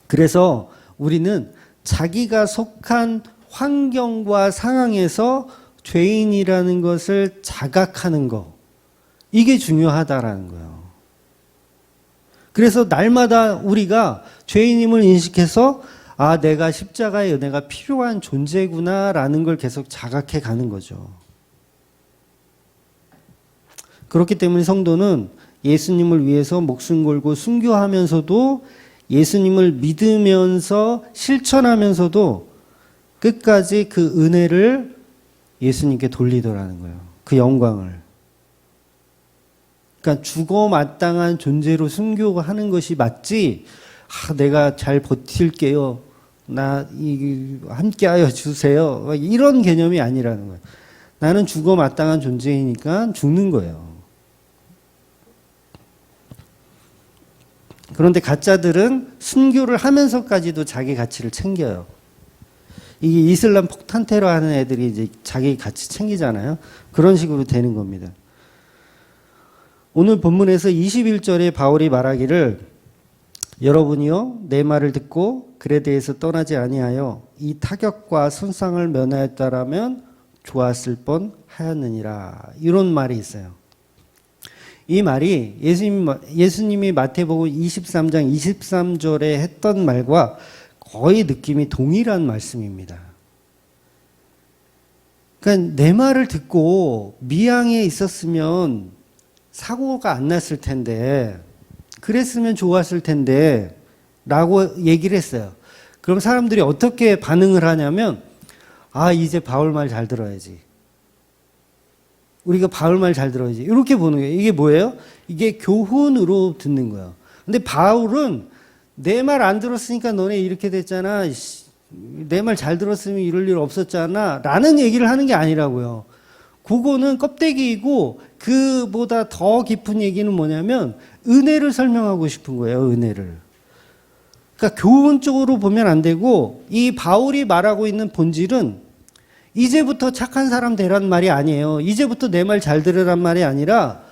그래서 우리는 자기가 속한 환경과 상황에서 죄인이라는 것을 자각하는 거, 이게 중요하다라는 거예요. 그래서 날마다 우리가 죄인임을 인식해서 내가 십자가의 은혜가 필요한 존재구나라는 걸 계속 자각해 가는 거죠. 그렇기 때문에 성도는 예수님을 위해서 목숨 걸고 순교하면서도 예수님을 믿으면서 실천하면서도 끝까지 그 은혜를 예수님께 돌리더라는 거예요. 그 영광을. 그러니까 죽어 마땅한 존재로 순교하는 것이 맞지, 내가 잘 버틸게요. 함께하여 주세요. 이런 개념이 아니라는 거예요. 나는 죽어 마땅한 존재이니까 죽는 거예요. 그런데 가짜들은 순교를 하면서까지도 자기 가치를 챙겨요. 이게 이슬람 폭탄 테러 하는 애들이 이제 자기 가치 챙기잖아요. 그런 식으로 되는 겁니다. 오늘 본문에서 21절에 바울이 말하기를, 여러분이요 내 말을 듣고 글에 대해서 떠나지 아니하여 이 타격과 손상을 면하였다라면 좋았을 뻔 하였느니라. 이런 말이 있어요. 이 말이 예수님이 마태복음 23장 23절에 했던 말과 거의 느낌이 동일한 말씀입니다. 그러니까 내 말을 듣고 미양에 있었으면 사고가 안 났을 텐데, 그랬으면 좋았을 텐데 라고 얘기를 했어요. 그럼 사람들이 어떻게 반응을 하냐면 아 이제 바울 말 잘 들어야지. 우리가 바울 말 잘 들어야지. 이렇게 보는 거예요. 이게 뭐예요? 이게 교훈으로 듣는 거예요. 근데 바울은 내 말 안 들었으니까 너네 이렇게 됐잖아. 내 말 잘 들었으면 이럴 일 없었잖아. 라는 얘기를 하는 게 아니라고요. 그거는 껍데기이고 그보다 더 깊은 얘기는 뭐냐면 은혜를 설명하고 싶은 거예요. 은혜를. 그러니까 교훈적으로 보면 안 되고 이 바울이 말하고 있는 본질은 이제부터 착한 사람 되란 말이 아니에요. 이제부터 내 말 잘 들으란 말이 아니라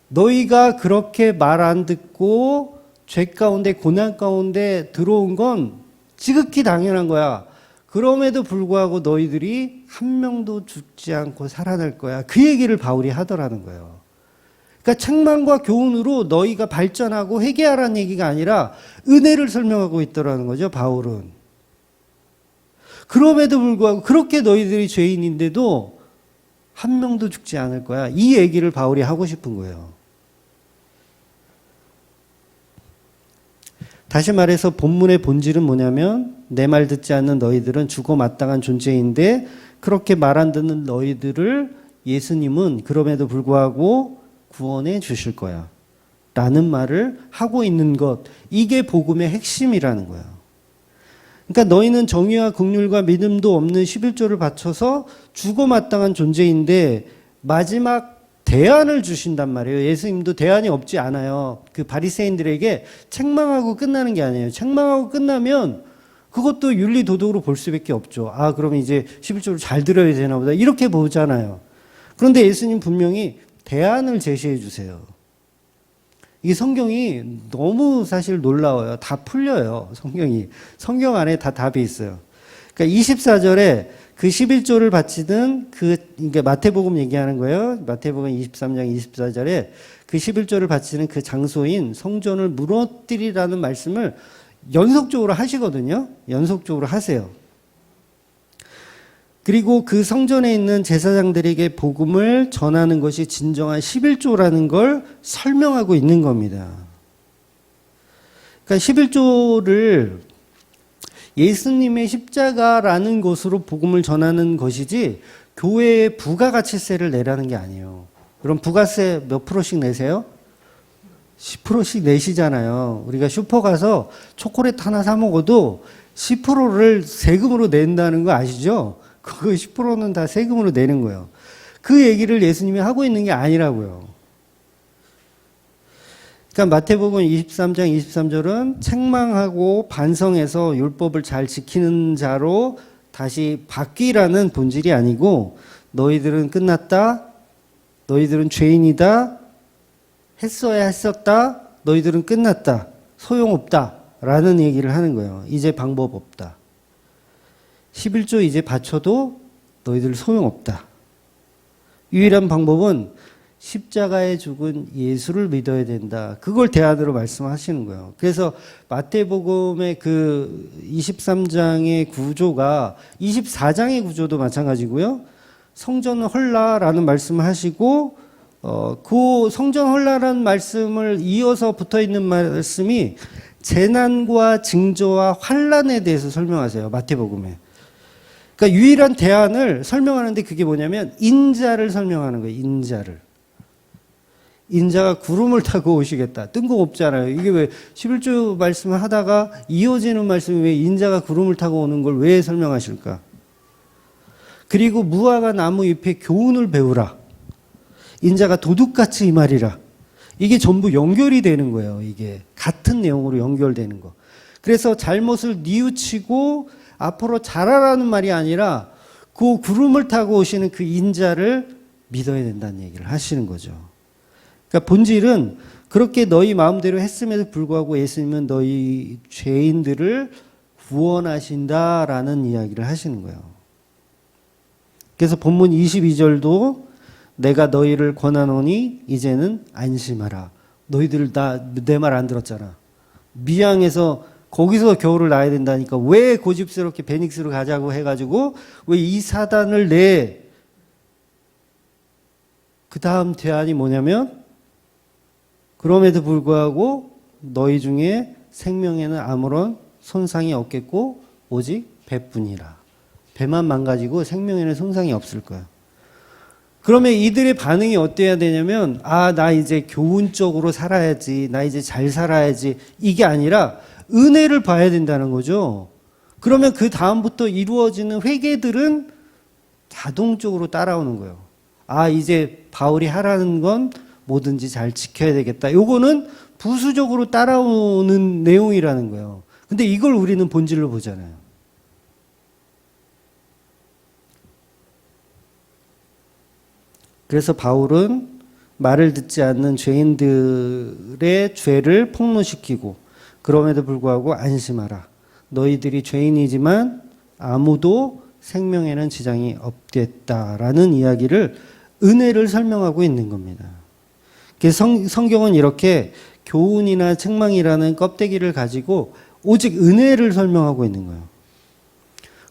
너희가 그렇게 말 안 듣고 죄 가운데 고난 가운데 들어온 건 지극히 당연한 거야. 그럼에도 불구하고 너희들이 한 명도 죽지 않고 살아날 거야. 그 얘기를 바울이 하더라는 거예요. 그러니까 책망과 교훈으로 너희가 발전하고 회개하라는 얘기가 아니라 은혜를 설명하고 있더라는 거죠. 바울은. 그럼에도 불구하고 그렇게 너희들이 죄인인데도 한 명도 죽지 않을 거야. 이 얘기를 바울이 하고 싶은 거예요. 다시 말해서 본문의 본질은 뭐냐면 내 말 듣지 않는 너희들은 죽어 마땅한 존재인데 그렇게 말 안 듣는 너희들을 예수님은 그럼에도 불구하고 구원해 주실 거야. 라는 말을 하고 있는 것. 이게 복음의 핵심이라는 거예요. 그러니까 너희는 정의와 긍휼과 믿음도 없는 11조를 바쳐서 죽어 마땅한 존재인데 마지막 대안을 주신단 말이에요. 예수님도 대안이 없지 않아요. 그 바리새인들에게 책망하고 끝나는 게 아니에요. 책망하고 끝나면 그것도 윤리 도덕으로 볼 수밖에 없죠. 아, 그럼 이제 11조를 잘 들어야 되나 보다. 이렇게 보잖아요. 그런데 예수님 분명히 대안을 제시해 주세요. 이 성경이 너무 사실 놀라워요. 다 풀려요. 성경이. 성경 안에 다 답이 있어요. 그러니까 24절에 그 11조를 바치던 그러니까 마태복음 얘기하는 거예요. 마태복음 23장 24절에 그 11조를 바치는 그 장소인 성전을 무너뜨리라는 말씀을 연속적으로 하시거든요. 연속적으로 하세요. 그리고 그 성전에 있는 제사장들에게 복음을 전하는 것이 진정한 11조라는 걸 설명하고 있는 겁니다. 그러니까 11조를 예수님의 십자가라는 것으로 복음을 전하는 것이지 교회에 부가가치세를 내라는 게 아니에요. 그럼 부가세 몇 프로씩 내세요? 10%씩 내시잖아요. 우리가 슈퍼 가서 초콜릿 하나 사 먹어도 10%를 세금으로 낸다는 거 아시죠? 그 10%는 다 세금으로 내는 거예요. 그 얘기를 예수님이 하고 있는 게 아니라고요. 그러니까 마태복음 23장 23절은 책망하고 반성해서 율법을 잘 지키는 자로 다시 바뀌라는 본질이 아니고 너희들은 끝났다. 너희들은 죄인이다. 했어야 했었다. 너희들은 끝났다. 소용없다. 라는 얘기를 하는 거예요. 이제 방법 없다. 11조 이제 바쳐도 너희들 소용없다. 유일한 방법은 십자가에 죽은 예수를 믿어야 된다. 그걸 대안으로 말씀하시는 거예요. 그래서 마태복음의 그 23장의 구조가 24장의 구조도 마찬가지고요. 성전은 헐라라는 말씀을 하시고 그 성전 헐라라는 말씀을 이어서 붙어 있는 말씀이 재난과 징조와 환난에 대해서 설명하세요. 마태복음에. 그러니까 유일한 대안을 설명하는데 그게 뭐냐면 인자를 설명하는 거예요. 인자를. 인자가 구름을 타고 오시겠다. 뜬금없잖아요. 이게 왜 11조 말씀을 하다가 이어지는 말씀이 왜 인자가 구름을 타고 오는 걸 왜 설명하실까? 그리고 무화과 나무 잎에 교훈을 배우라. 인자가 도둑같이 임하리라. 이게 전부 연결이 되는 거예요. 이게 같은 내용으로 연결되는 거. 그래서 잘못을 뉘우치고 앞으로 잘하라는 말이 아니라 그 구름을 타고 오시는 그 인자를 믿어야 된다는 얘기를 하시는 거죠. 그러니까 본질은 그렇게 너희 마음대로 했음에도 불구하고 예수님은 너희 죄인들을 구원하신다라는 이야기를 하시는 거예요. 그래서 본문 22절도 내가 너희를 권하노니 이제는 안심하라. 너희들 다 내 말 안 들었잖아. 미양에서 거기서 겨울을 나야 된다니까 왜 고집스럽게 베닉스로 가자고 해가지고 왜 이 사단을 내? 그 다음 대안이 뭐냐면 그럼에도 불구하고 너희 중에 생명에는 아무런 손상이 없겠고 오직 배뿐이라. 배만 망가지고 생명에는 손상이 없을 거야. 그러면 이들의 반응이 어때야 되냐면, 아, 나 이제 교훈적으로 살아야지, 나 이제 잘 살아야지, 이게 아니라 은혜를 봐야 된다는 거죠. 그러면 그 다음부터 이루어지는 회개들은 자동적으로 따라오는 거예요. 아, 이제 바울이 하라는 건 뭐든지 잘 지켜야 되겠다. 요거는 부수적으로 따라오는 내용이라는 거예요. 근데 이걸 우리는 본질로 보잖아요. 그래서 바울은 말을 듣지 않는 죄인들의 죄를 폭로시키고, 그럼에도 불구하고 안심하라. 너희들이 죄인이지만 아무도 생명에는 지장이 없겠다라는 이야기를, 은혜를 설명하고 있는 겁니다. 성경은 이렇게 교훈이나 책망이라는 껍데기를 가지고 오직 은혜를 설명하고 있는 거예요.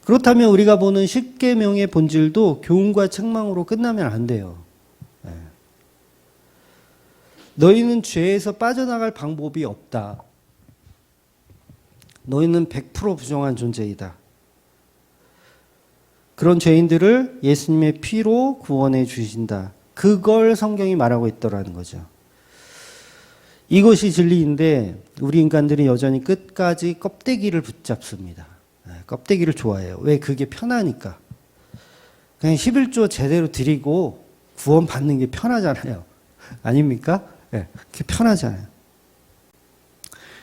그렇다면 우리가 보는 십계명의 본질도 교훈과 책망으로 끝나면 안 돼요. 너희는 죄에서 빠져나갈 방법이 없다. 너희는 100% 부정한 존재이다. 그런 죄인들을 예수님의 피로 구원해 주신다. 그걸 성경이 말하고 있더라는 거죠. 이것이 진리인데 우리 인간들은 여전히 끝까지 껍데기를 붙잡습니다. 껍데기를 좋아해요. 왜? 그게 편하니까. 그냥 11조 제대로 드리고 구원 받는 게 편하잖아요. 아닙니까? 네, 그게 편하잖아요.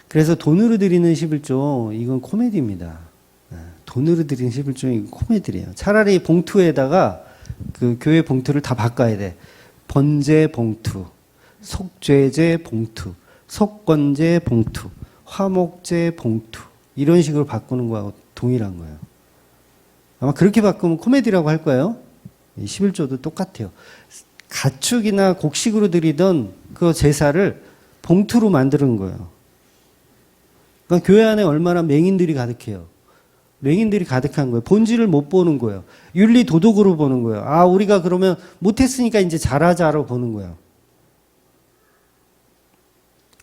그래서 돈으로 드리는 11조, 이건 코미디입니다. 돈으로 드리는 11조, 이건 코미디예요. 차라리 봉투에다가 그 교회 봉투를 다 바꿔야 돼. 번제 봉투, 속죄제 봉투, 속건제 봉투, 화목제 봉투, 이런 식으로 바꾸는 거하고 동일한 거예요. 아마 그렇게 바꾸면 코미디라고 할 거예요. 11조도 똑같아요. 가축이나 곡식으로 드리던 그 제사를 봉투로 만드는 거예요. 그러니까 교회 안에 얼마나 맹인들이 가득해요. 맹인들이 가득한 거예요. 본질을 못 보는 거예요. 윤리 도덕으로 보는 거예요. 아, 우리가 그러면 못했으니까 이제 잘하자로 보는 거예요.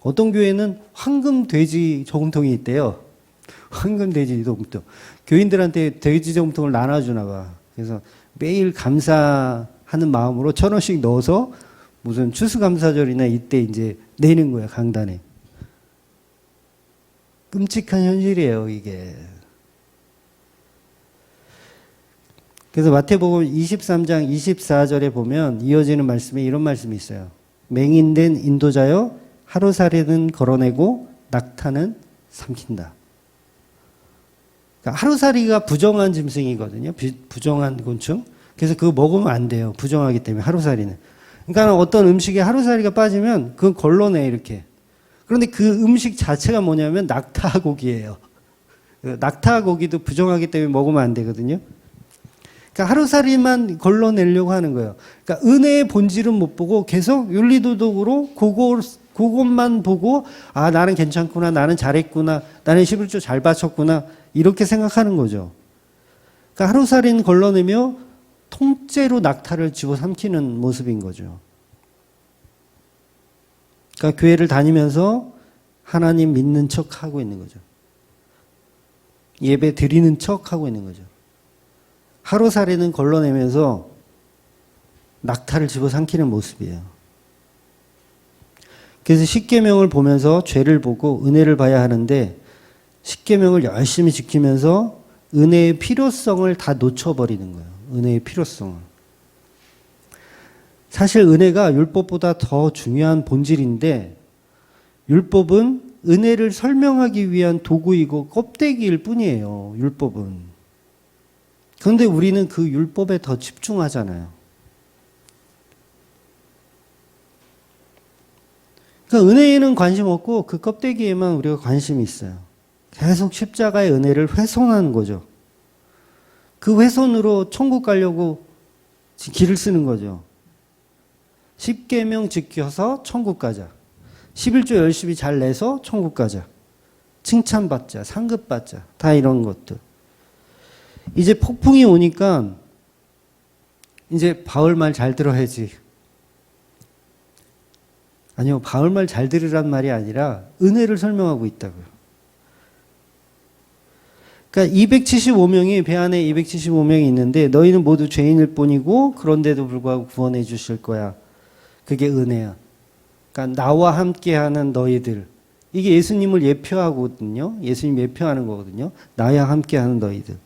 어떤 교회는 황금 돼지 저금통이 있대요. 황금 돼지 저금통. 교인들한테 돼지 저금통을 나눠주나 봐. 그래서 매일 감사하는 마음으로 1,000원씩 넣어서 무슨 추수감사절이나 이때 이제 내는 거야, 강단에. 끔찍한 현실이에요, 이게. 그래서 마태복음 23장 24절에 보면 이어지는 말씀에 이런 말씀이 있어요. 맹인된 인도자여, 하루살이는 걸어내고 낙타는 삼킨다. 그러니까 하루살이가 부정한 짐승이거든요. 부정한 곤충. 그래서 그거 먹으면 안 돼요. 부정하기 때문에 하루살이는. 그러니까 어떤 음식에 하루살이가 빠지면 그건 걸러내 이렇게. 그런데 그 음식 자체가 뭐냐면 낙타고기예요. 낙타고기도 부정하기 때문에 먹으면 안 되거든요. 그러니까 하루살이만 걸러내려고 하는 거예요. 그러니까 은혜의 본질은 못 보고 계속 윤리도덕으로 그것만 보고, 아, 나는 괜찮구나, 나는 잘했구나, 나는 11조 잘 바쳤구나, 이렇게 생각하는 거죠. 그러니까 하루살이는 걸러내며 통째로 낙타를 집어삼키는 모습인 거죠. 그러니까 교회를 다니면서 하나님 믿는 척 하고 있는 거죠. 예배 드리는 척 하고 있는 거죠. 하루살이는 걸러내면서 낙타를 집어삼키는 모습이에요. 그래서 십계명을 보면서 죄를 보고 은혜를 봐야 하는데, 십계명을 열심히 지키면서 은혜의 필요성을 다 놓쳐버리는 거예요. 은혜의 필요성을. 사실 은혜가 율법보다 더 중요한 본질인데, 율법은 은혜를 설명하기 위한 도구이고 껍데기일 뿐이에요. 율법은. 그런데 우리는 그 율법에 더 집중하잖아요. 그러니까 은혜에는 관심 없고 그 껍데기에만 우리가 관심이 있어요. 계속 십자가의 은혜를 훼손하는 거죠. 그 훼손으로 천국 가려고 길을 쓰는 거죠. 10계명 지켜서 천국 가자. 11조 열심히 잘 내서 천국 가자. 칭찬받자, 상급받자. 다 이런 것들. 이제 폭풍이 오니까 이제 바울 말 잘 들어야지. 아니요, 바울 말 잘 들으란 말이 아니라 은혜를 설명하고 있다고요. 그러니까 275명이 배 안에 275명이 있는데 너희는 모두 죄인일 뿐이고 그런데도 불구하고 구원해 주실 거야. 그게 은혜야. 그러니까 나와 함께하는 너희들. 이게 예수님을 예표하거든요. 예수님 예표하는 거거든요. 나와 함께하는 너희들.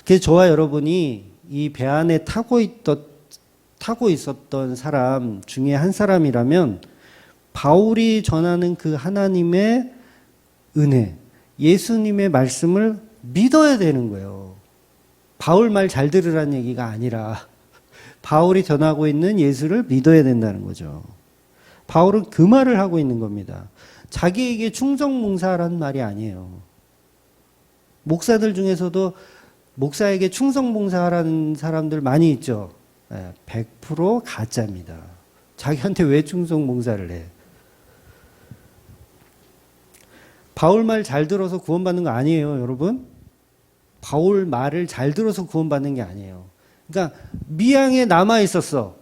그래서 저와 여러분이 이 배 안에 타고 있었던 사람 중에 한 사람이라면 바울이 전하는 그 하나님의 은혜, 예수님의 말씀을 믿어야 되는 거예요. 바울 말 잘 들으라는 얘기가 아니라 바울이 전하고 있는 예수를 믿어야 된다는 거죠. 바울은 그 말을 하고 있는 겁니다. 자기에게 충성봉사라는 말이 아니에요. 목사들 중에서도 목사에게 충성봉사하라는 사람들 많이 있죠. 100% 가짜입니다. 자기한테 왜 충성봉사를 해? 바울 말 잘 들어서 구원받는 거 아니에요, 여러분. 바울 말을 잘 들어서 구원받는 게 아니에요. 그러니까 미양에 남아 있었어.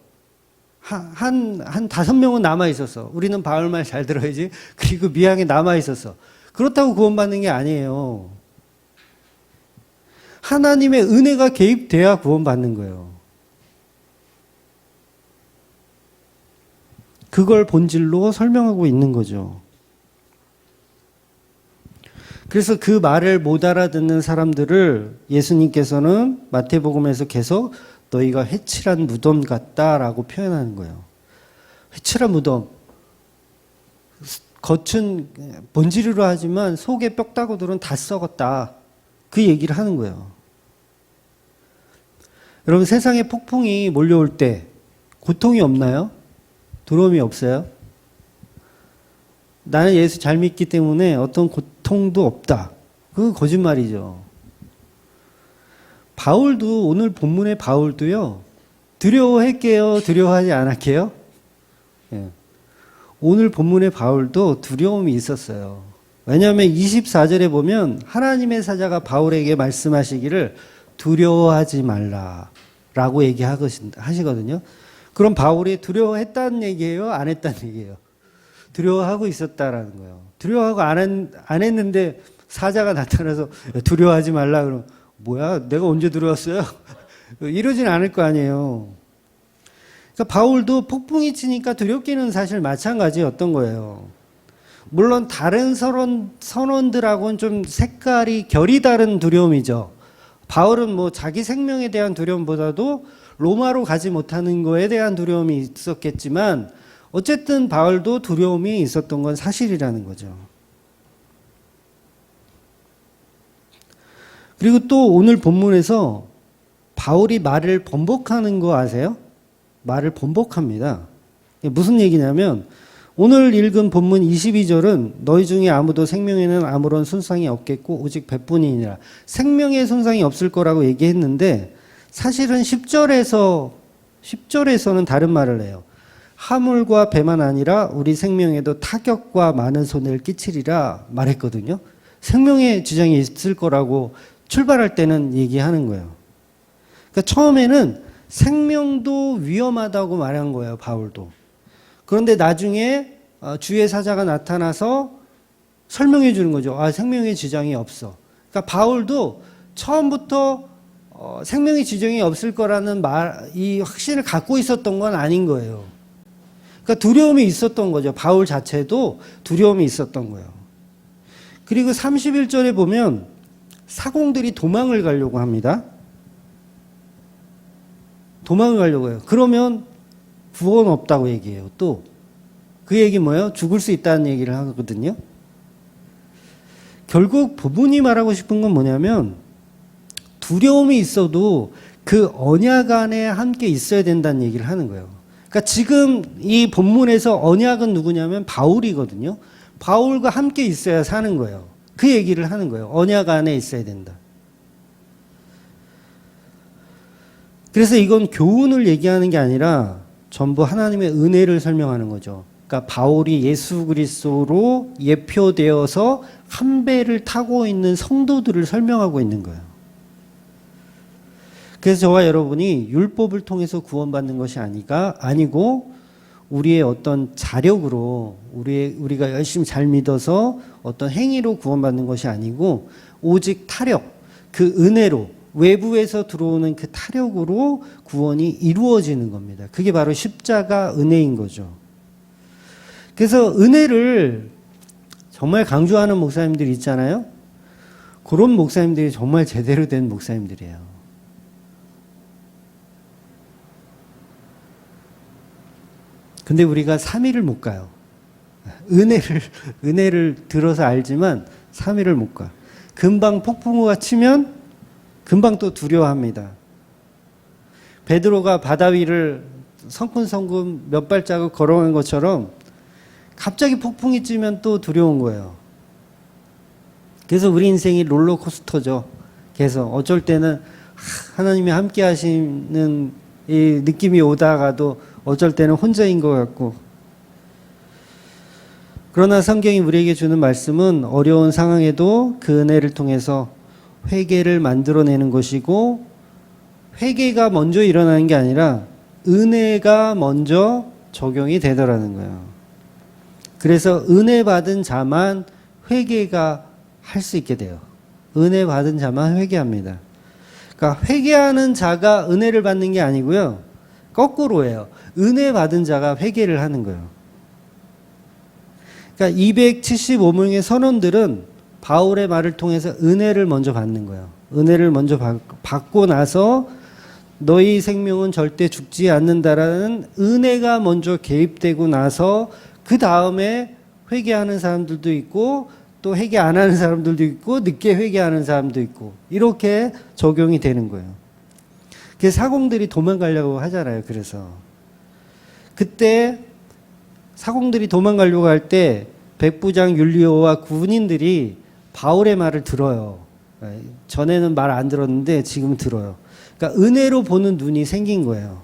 한 5명은 남아 있었어. 우리는 바울 말 잘 들어야지. 그리고 미양에 남아 있었어. 그렇다고 구원받는 게 아니에요. 하나님의 은혜가 개입돼야 구원받는 거예요. 그걸 본질로 설명하고 있는 거죠. 그래서 그 말을 못 알아듣는 사람들을 예수님께서는 마태복음에서 계속 너희가 회칠한 무덤 같다라고 표현하는 거예요. 회칠한 무덤. 겉은 번지르르 하지만 속에 뼈다구들은 다 썩었다. 그 얘기를 하는 거예요. 여러분, 세상에 폭풍이 몰려올 때 고통이 없나요? 두려움이 없어요? 나는 예수 잘 믿기 때문에 어떤 고통도 없다. 그건 거짓말이죠. 바울도, 오늘 본문의 바울도요, 두려워할게요? 두려워하지 않을게요? 예. 오늘 본문의 바울도 두려움이 있었어요. 왜냐하면 24절에 보면 하나님의 사자가 바울에게 말씀하시기를 두려워하지 말라라고 얘기하시거든요. 그럼 바울이 두려워했다는 얘기예요? 안 했다는 얘기예요? 두려워하고 있었다라는 거예요. 두려워하고 안 했는데 사자가 나타나서 두려워하지 말라 그러면 뭐야? 내가 언제 두려웠어요? 이러진 않을 거 아니에요. 그러니까 바울도 폭풍이 치니까 두렵기는 사실 마찬가지였던 거예요. 물론 다른 선원들하고는 좀 색깔이 결이 다른 두려움이죠. 바울은 뭐 자기 생명에 대한 두려움보다도 로마로 가지 못하는 거에 대한 두려움이 있었겠지만 어쨌든 바울도 두려움이 있었던 건 사실이라는 거죠. 그리고 또 오늘 본문에서 바울이 말을 번복하는 거 아세요? 말을 번복합니다. 무슨 얘기냐면 오늘 읽은 본문 22절은 너희 중에 아무도 생명에는 아무런 손상이 없겠고 오직 배뿐이니라. 생명의 손상이 없을 거라고 얘기했는데 사실은 10절에서는 다른 말을 해요. 하물과 배만 아니라 우리 생명에도 타격과 많은 손해를 끼치리라 말했거든요. 생명에 지장이 있을 거라고 출발할 때는 얘기하는 거예요. 그러니까 처음에는 생명도 위험하다고 말한 거예요, 바울도. 그런데 나중에 주의 사자가 나타나서 설명해 주는 거죠. 아, 생명에 지장이 없어. 그러니까 바울도 처음부터 생명에 지장이 없을 거라는 이 확신을 갖고 있었던 건 아닌 거예요. 그러니까 두려움이 있었던 거죠. 바울 자체도 두려움이 있었던 거예요. 그리고 31절에 보면 사공들이 도망을 가려고 합니다. 도망을 가려고 해요. 그러면 구원 없다고 얘기해요. 또 그 얘기 뭐예요? 죽을 수 있다는 얘기를 하거든요. 결국 부분이 말하고 싶은 건 뭐냐면 두려움이 있어도 그 언약 안에 함께 있어야 된다는 얘기를 하는 거예요. 그러니까 지금 이 본문에서 언약은 누구냐면 바울이거든요. 바울과 함께 있어야 사는 거예요. 그 얘기를 하는 거예요. 언약 안에 있어야 된다. 그래서 이건 교훈을 얘기하는 게 아니라 전부 하나님의 은혜를 설명하는 거죠. 그러니까 바울이 예수 그리스도로 예표되어서 한 배를 타고 있는 성도들을 설명하고 있는 거예요. 그래서 저와 여러분이 율법을 통해서 구원받는 것이 아니고 우리의 어떤 자력으로 우리가 열심히 잘 믿어서 어떤 행위로 구원받는 것이 아니고 오직 타력, 그 은혜로 외부에서 들어오는 그 타력으로 구원이 이루어지는 겁니다. 그게 바로 십자가 은혜인 거죠. 그래서 은혜를 정말 강조하는 목사님들이 있잖아요. 그런 목사님들이 정말 제대로 된 목사님들이에요. 근데 우리가 3일을 못 가요. 은혜를 들어서 알지만 3일을 못 가. 금방 폭풍우가 치면 금방 또 두려워합니다. 베드로가 바다 위를 성큼성큼 몇 발자국 걸어간 것처럼 갑자기 폭풍이 찌면 또 두려운 거예요. 그래서 우리 인생이 롤러코스터죠. 그래서 어쩔 때는 하나님이 함께 하시는 이 느낌이 오다가도 어쩔 때는 혼자인 것 같고. 그러나 성경이 우리에게 주는 말씀은 어려운 상황에도 그 은혜를 통해서 회개를 만들어내는 것이고, 회개가 먼저 일어나는 게 아니라 은혜가 먼저 적용이 되더라는 거예요. 그래서 은혜 받은 자만 회개가 할 수 있게 돼요. 은혜 받은 자만 회개합니다. 그러니까 회개하는 자가 은혜를 받는 게 아니고요. 거꾸로예요. 은혜 받은 자가 회개를 하는 거예요. 그러니까 275명의 선원들은 바울의 말을 통해서 은혜를 먼저 받는 거예요. 은혜를 먼저 받고 나서 너희 생명은 절대 죽지 않는다라는 은혜가 먼저 개입되고 나서 그 다음에 회개하는 사람들도 있고 또 회개 안 하는 사람들도 있고 늦게 회개하는 사람도 있고 이렇게 적용이 되는 거예요. 그래서 사공들이 도망가려고 하잖아요. 그래서 그때 사공들이 도망가려고 할 때 백부장 율리오와 군인들이 바울의 말을 들어요. 전에는 말 안 들었는데 지금 들어요. 그러니까 은혜로 보는 눈이 생긴 거예요.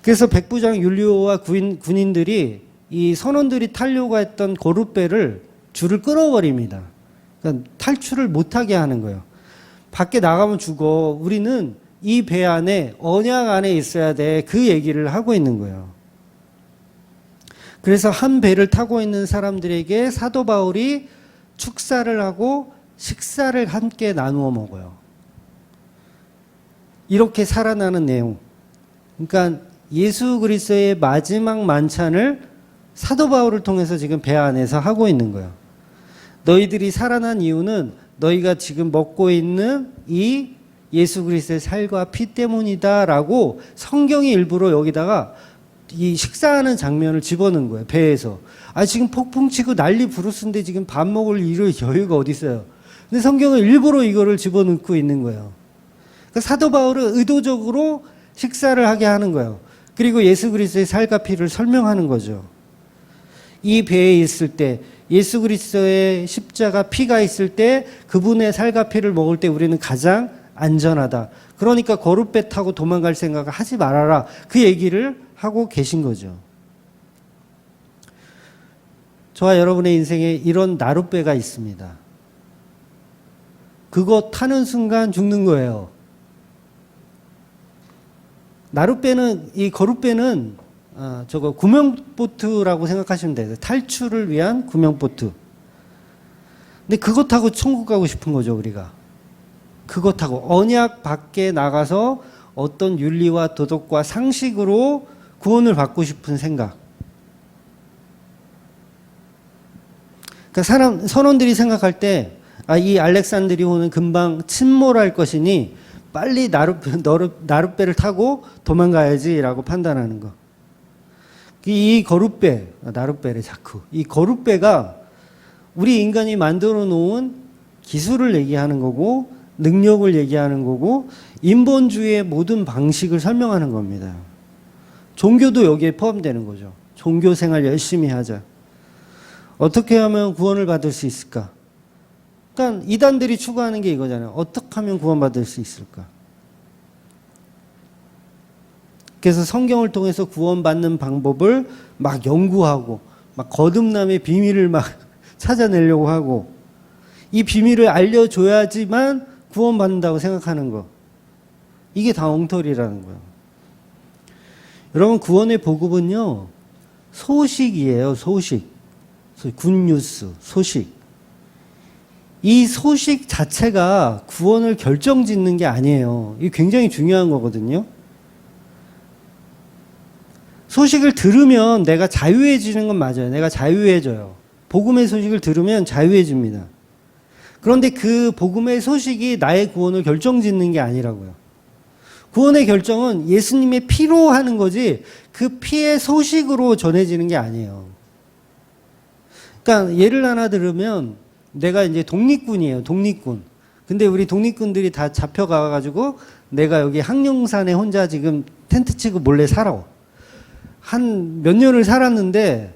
그래서 백부장 율리오와 군인들이 이 선원들이 타려고 했던 고룻배를 줄을 끊어버립니다. 그러니까 탈출을 못하게 하는 거예요. 밖에 나가면 죽어. 우리는 이 배 안에 언약 안에 있어야 돼. 그 얘기를 하고 있는 거예요. 그래서 한 배를 타고 있는 사람들에게 사도 바울이 축사를 하고 식사를 함께 나누어 먹어요. 이렇게 살아나는 내용. 그러니까 예수 그리스도의 마지막 만찬을 사도 바울을 통해서 지금 배 안에서 하고 있는 거예요. 너희들이 살아난 이유는 너희가 지금 먹고 있는 이 예수 그리스도의 살과 피 때문이다라고 성경이 일부러 여기다가 이 식사하는 장면을 집어넣은 거예요. 배에서. 지금 폭풍 치고 난리 부르스인데 지금 밥 먹을 여유가 어디 있어요. 근데 성경은 일부러 이거를 집어넣고 있는 거예요. 그러니까 사도 바울은 의도적으로 식사를 하게 하는 거예요. 그리고 예수 그리스도의 살과 피를 설명하는 거죠. 이 배에 있을 때 예수 그리스도의 십자가 피가 있을 때 그분의 살과 피를 먹을 때 우리는 가장 안전하다. 그러니까 거룻배 타고 도망갈 생각을 하지 말아라. 그 얘기를 하고 계신 거죠. 저와 여러분의 인생에 이런 나룻배가 있습니다. 그거 타는 순간 죽는 거예요. 나룻배는, 이 거룻배는 저거 구명보트라고 생각하시면 돼요. 탈출을 위한 구명보트. 근데 그거 타고 천국 가고 싶은 거죠, 우리가. 그거 타고 언약 밖에 나가서 어떤 윤리와 도덕과 상식으로 구원을 받고 싶은 생각. 그러니까 선원들이 생각할 때, 이 알렉산드리오는 금방 침몰할 것이니 빨리 나룻배를 타고 도망가야지라고 판단하는 거. 이 거룻배, 나룻배래 자꾸. 이 거룻배가 우리 인간이 만들어 놓은 기술을 얘기하는 거고, 능력을 얘기하는 거고, 인본주의의 모든 방식을 설명하는 겁니다. 종교도 여기에 포함되는 거죠. 종교 생활 열심히 하자. 어떻게 하면 구원을 받을 수 있을까? 그러니까 이단들이 추구하는 게 이거잖아요. 어떻게 하면 구원받을 수 있을까? 그래서 성경을 통해서 구원받는 방법을 막 연구하고 막 거듭남의 비밀을 막 찾아내려고 하고 이 비밀을 알려줘야지만 구원받는다고 생각하는 거. 이게 다 엉터리라는 거예요. 여러분, 구원의 복음은요, 소식이에요, 소식. 굿뉴스, 소식. 이 소식 자체가 구원을 결정짓는 게 아니에요. 이게 굉장히 중요한 거거든요. 소식을 들으면 내가 자유해지는 건 맞아요. 내가 자유해져요. 복음의 소식을 들으면 자유해집니다. 그런데 그 복음의 소식이 나의 구원을 결정짓는 게 아니라고요. 구원의 결정은 예수님의 피로 하는 거지 그 피의 소식으로 전해지는 게 아니에요. 그러니까 예를 하나 들으면 내가 이제 독립군이에요. 독립군. 근데 우리 독립군들이 다 잡혀가가지고 내가 여기 항룡산에 혼자 지금 텐트 치고 몰래 살아. 한 몇 년을 살았는데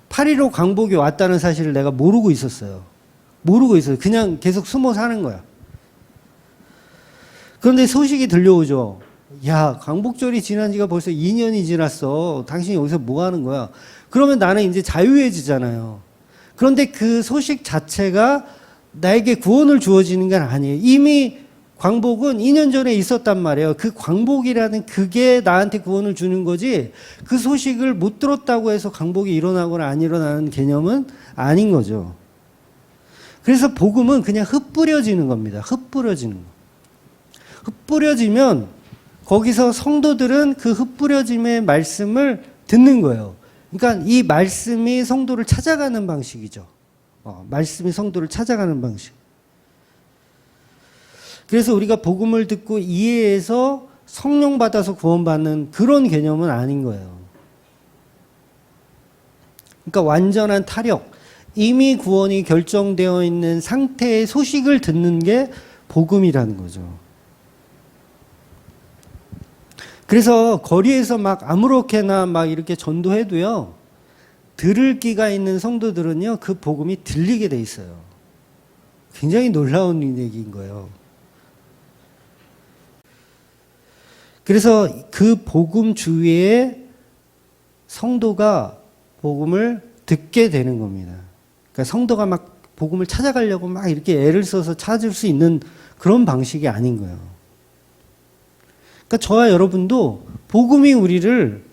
8.15 광복이 왔다는 사실을 내가 모르고 있었어요. 모르고 있어요. 그냥 계속 숨어 사는 거야. 그런데 소식이 들려오죠. 야, 광복절이 지난 지가 벌써 2년이 지났어. 당신이 여기서 뭐 하는 거야? 그러면 나는 이제 자유해지잖아요. 그런데 그 소식 자체가 나에게 구원을 주어지는 건 아니에요. 이미 광복은 2년 전에 있었단 말이에요. 그 광복이라는 그게 나한테 구원을 주는 거지 그 소식을 못 들었다고 해서 광복이 일어나거나 안 일어나는 개념은 아닌 거죠. 그래서 복음은 그냥 흩뿌려지는 겁니다. 흩뿌려지는 거. 흩뿌려지면 거기서 성도들은 그 흩뿌려짐의 말씀을 듣는 거예요. 그러니까 이 말씀이 성도를 찾아가는 방식이죠. 말씀이 성도를 찾아가는 방식. 그래서 우리가 복음을 듣고 이해해서 성령 받아서 구원받는 그런 개념은 아닌 거예요. 그러니까 완전한 타력, 이미 구원이 결정되어 있는 상태의 소식을 듣는 게 복음이라는 거죠. 그래서 거리에서 막 아무렇게나 막 이렇게 전도해도요, 들을 귀가 있는 성도들은요, 그 복음이 들리게 돼 있어요. 굉장히 놀라운 얘기인 거예요. 그래서 그 복음 주위에 성도가 복음을 듣게 되는 겁니다. 그러니까 성도가 막 복음을 찾아가려고 막 이렇게 애를 써서 찾을 수 있는 그런 방식이 아닌 거예요. 그러니까 저와 여러분도 복음이 우리를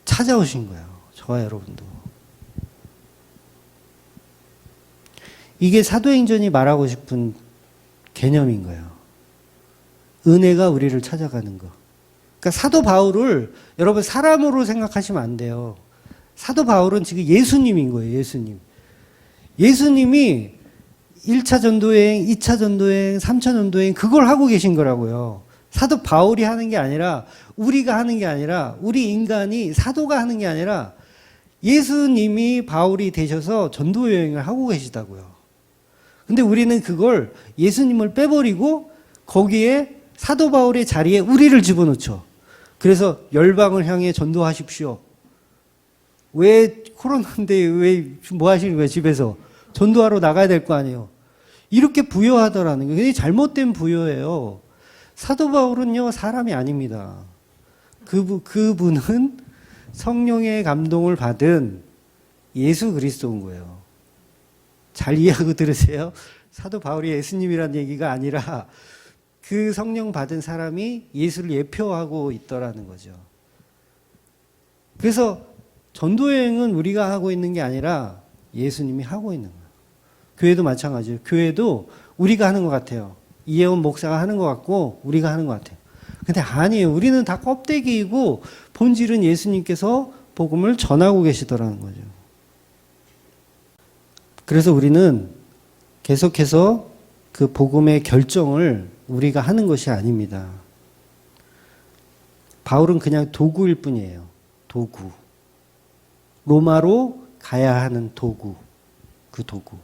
찾아오신 거예요. 저와 여러분도. 이게 사도행전이 말하고 싶은 개념인 거예요. 은혜가 우리를 찾아가는 거. 그러니까 사도 바울을 여러분 사람으로 생각하시면 안 돼요. 사도 바울은 지금 예수님인 거예요. 예수님. 예수님이 1차 전도여행, 2차 전도여행, 3차 전도여행 그걸 하고 계신 거라고요. 사도 바울이 하는 게 아니라 우리가 하는 게 아니라 우리 인간이 사도가 하는 게 아니라 예수님이 바울이 되셔서 전도여행을 하고 계시다고요. 근데 우리는 그걸 예수님을 빼버리고 거기에 사도 바울의 자리에 우리를 집어넣죠. 그래서 열방을 향해 전도하십시오. 왜 코로나인데 왜 뭐 하시는 거예요? 집에서 전도하러 나가야 될 거 아니에요. 이렇게 부여하더라는 거예요. 이게 잘못된 부여예요. 사도 바울은요 사람이 아닙니다. 그분은 성령의 감동을 받은 예수 그리스도인 거예요. 잘 이해하고 들으세요. 사도 바울이 예수님이란 얘기가 아니라 그 성령 받은 사람이 예수를 예표하고 있더라는 거죠. 그래서 전도여행은 우리가 하고 있는 게 아니라 예수님이 하고 있는 거예요. 교회도 마찬가지예요. 교회도 우리가 하는 것 같아요. 이혜원 목사가 하는 것 같고 우리가 하는 것 같아요. 근데 아니에요. 우리는 다 껍데기이고 본질은 예수님께서 복음을 전하고 계시더라는 거죠. 그래서 우리는 계속해서 그 복음의 결정을 우리가 하는 것이 아닙니다. 바울은 그냥 도구일 뿐이에요. 도구. 로마로 가야 하는 도구. 그 도구.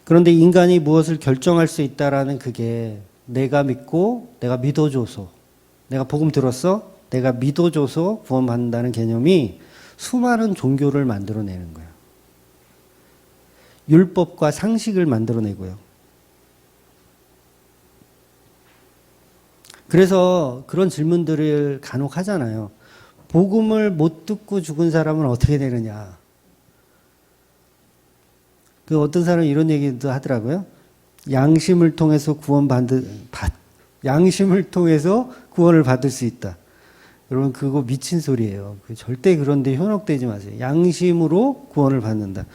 그런데 인간이 무엇을 결정할 수 있다라는 그게 내가 믿고 내가 믿어줘서 내가 복음 들었어? 내가 믿어줘서 구원받는다는 개념이 수많은 종교를 만들어내는 거예요. 율법과 상식을 만들어내고요. 그래서 그런 질문들을 간혹 하잖아요. 복음을 못 듣고 죽은 사람은 어떻게 되느냐. 그 어떤 사람은 이런 얘기도 하더라고요. 양심을 통해서 양심을 통해서 구원을 받을 수 있다. 여러분 그거 미친 소리예요. 절대 그런데 현혹되지 마세요. 양심으로 구원을 받는다.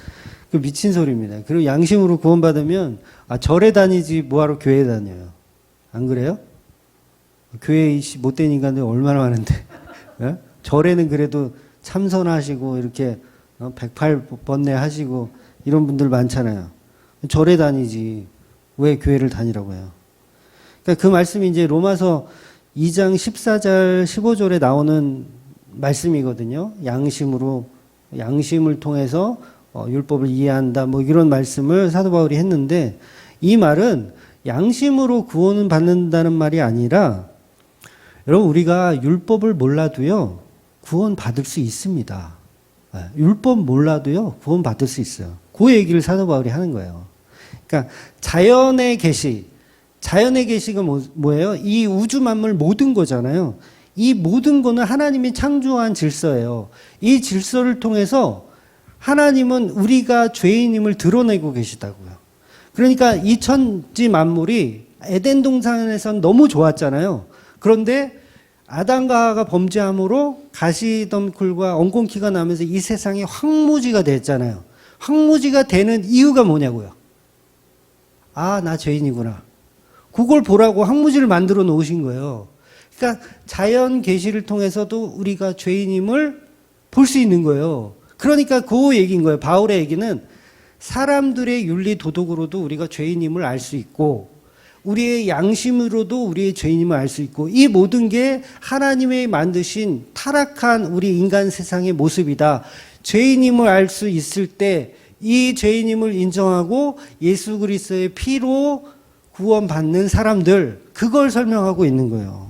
그 미친 소리입니다. 그리고 양심으로 구원받으면 절에 다니지 뭐하러 교회에 다녀요. 안 그래요? 교회에 못된 인간들 얼마나 많은데. 예? 절에는 그래도 참선하시고 이렇게 108번뇌 하시고 이런 분들 많잖아요. 절에 다니지 왜 교회를 다니라고 해요. 그러니까 그 말씀이 이제 로마서 2장 14절 15절에 나오는 말씀이거든요. 양심을 통해서 율법을 이해한다 뭐 이런 말씀을 사도 바울이 했는데, 이 말은 양심으로 구원을 받는다는 말이 아니라, 여러분 우리가 율법을 몰라도요 구원 받을 수 있습니다. 율법 몰라도요 구원 받을 수 있어요. 그 얘기를 사도 바울이 하는 거예요. 그러니까 자연의 계시가 뭐예요? 이 우주 만물 모든 거잖아요. 이 모든 거는 하나님이 창조한 질서예요. 이 질서를 통해서 하나님은 우리가 죄인임을 드러내고 계시다고요. 그러니까 이 천지 만물이 에덴 동산에선 너무 좋았잖아요. 그런데 아담과 하와가 범죄함으로 가시덤굴과 엉겅퀴가 나면서 이 세상이 황무지가 됐잖아요. 황무지가 되는 이유가 뭐냐고요. 나 죄인이구나. 그걸 보라고 황무지를 만들어 놓으신 거예요. 그러니까 자연 계시를 통해서도 우리가 죄인임을 볼 수 있는 거예요. 그러니까 그 얘기인 거예요. 바울의 얘기는 사람들의 윤리 도덕으로도 우리가 죄인임을 알 수 있고, 우리의 양심으로도 우리의 죄인임을 알 수 있고, 이 모든 게 하나님의 만드신 타락한 우리 인간 세상의 모습이다. 죄인임을 알 수 있을 때 이 죄인임을 인정하고 예수 그리스도의 피로 구원받는 사람들, 그걸 설명하고 있는 거예요.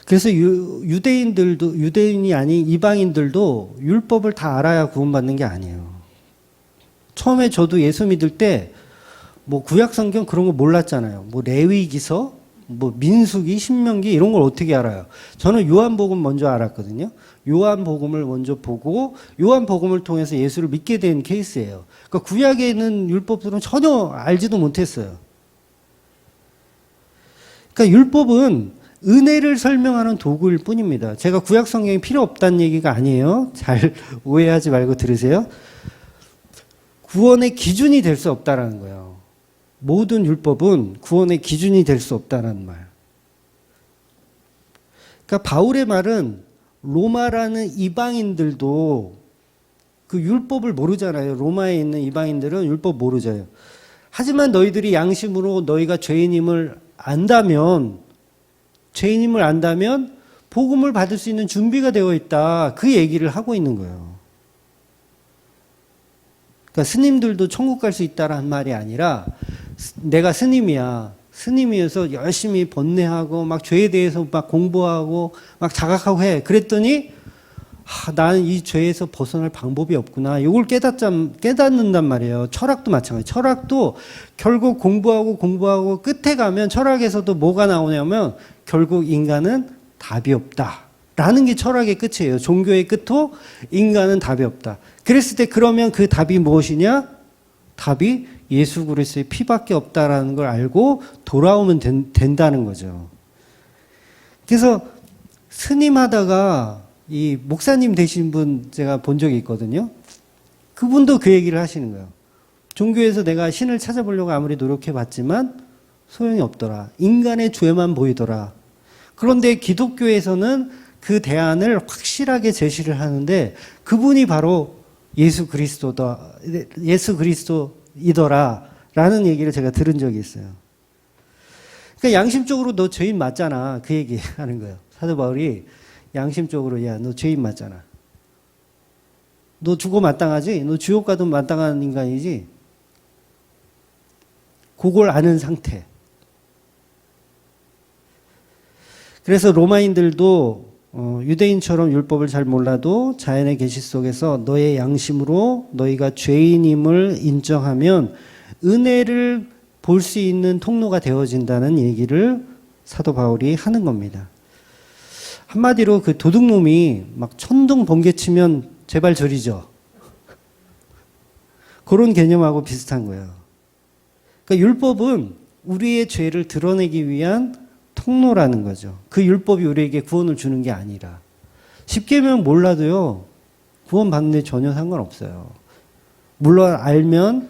그래서 유대인이 아닌 이방인들도 율법을 다 알아야 구원받는 게 아니에요. 처음에 저도 예수 믿을 때 뭐 구약 성경 그런 거 몰랐잖아요. 뭐 레위기서, 뭐 민수기, 신명기 이런 걸 어떻게 알아요? 저는 요한복음 먼저 알았거든요. 요한복음을 먼저 보고 요한복음을 통해서 예수를 믿게 된 케이스예요. 그러니까 구약에 있는 율법들은 전혀 알지도 못했어요. 그러니까 율법은 은혜를 설명하는 도구일 뿐입니다. 제가 구약 성경이 필요 없다는 얘기가 아니에요. 잘 오해하지 말고 들으세요. 구원의 기준이 될 수 없다라는 거예요. 모든 율법은 구원의 기준이 될 수 없다는 말. 그러니까 바울의 말은 로마라는 이방인들도 그 율법을 모르잖아요. 로마에 있는 이방인들은 율법 모르잖아요. 하지만 너희들이 양심으로 너희가 죄인임을 안다면 복음을 받을 수 있는 준비가 되어 있다. 그 얘기를 하고 있는 거예요. 그러니까 스님들도 천국 갈 수 있다라는 말이 아니라, 내가 스님이어서 열심히 번뇌하고 막 죄에 대해서 막 공부하고 막 자각하고 해. 그랬더니 나는 이 죄에서 벗어날 방법이 없구나. 이걸 깨닫는단 말이에요. 철학도 마찬가지. 철학도 결국 공부하고 끝에 가면 철학에서도 뭐가 나오냐면 결국 인간은 답이 없다. 라는 게 철학의 끝이에요. 종교의 끝도 인간은 답이 없다. 그랬을 때 그러면 그 답이 무엇이냐? 답이 예수 그리스도의 피밖에 없다라는 걸 알고 돌아오면 된다는 거죠. 그래서 스님 하다가 이 목사님 되신 분 제가 본 적이 있거든요. 그분도 그 얘기를 하시는 거예요. 종교에서 내가 신을 찾아보려고 아무리 노력해봤지만 소용이 없더라. 인간의 죄만 보이더라. 그런데 기독교에서는 그 대안을 확실하게 제시를 하는데 그분이 바로 예수 그리스도이더라 라는 얘기를 제가 들은 적이 있어요. 그러니까 양심적으로 너 죄인 맞잖아. 그 얘기 하는 거예요. 사도 바울이 양심적으로, 야, 너 죄인 맞잖아. 너 죽어 마땅하지? 너 지옥 가도 마땅한 인간이지? 그걸 아는 상태. 그래서 로마인들도 유대인처럼 율법을 잘 몰라도 자연의 계시 속에서 너의 양심으로 너희가 죄인임을 인정하면 은혜를 볼 수 있는 통로가 되어진다는 얘기를 사도 바울이 하는 겁니다. 한마디로 그 도둑놈이 막 천둥 번개 치면 제발 저리죠. 그런 개념하고 비슷한 거예요. 그러니까 율법은 우리의 죄를 드러내기 위한 통로라는 거죠. 그 율법이 우리에게 구원을 주는 게 아니라. 십계명 몰라도요, 구원 받는데 전혀 상관없어요. 물론 알면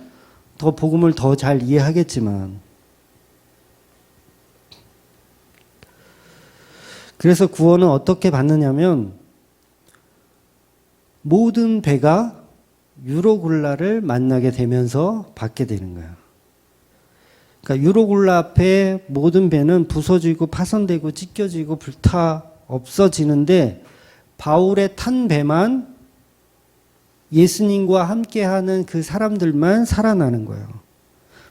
더 복음을 더 잘 이해하겠지만. 그래서 구원은 어떻게 받느냐면 모든 배가 유로굴라를 만나게 되면서 받게 되는 거예요. 그러니까 유로굴라 앞에 모든 배는 부서지고 파손되고 찢겨지고 불타 없어지는데 바울의 탄 배만 예수님과 함께하는 그 사람들만 살아나는 거예요.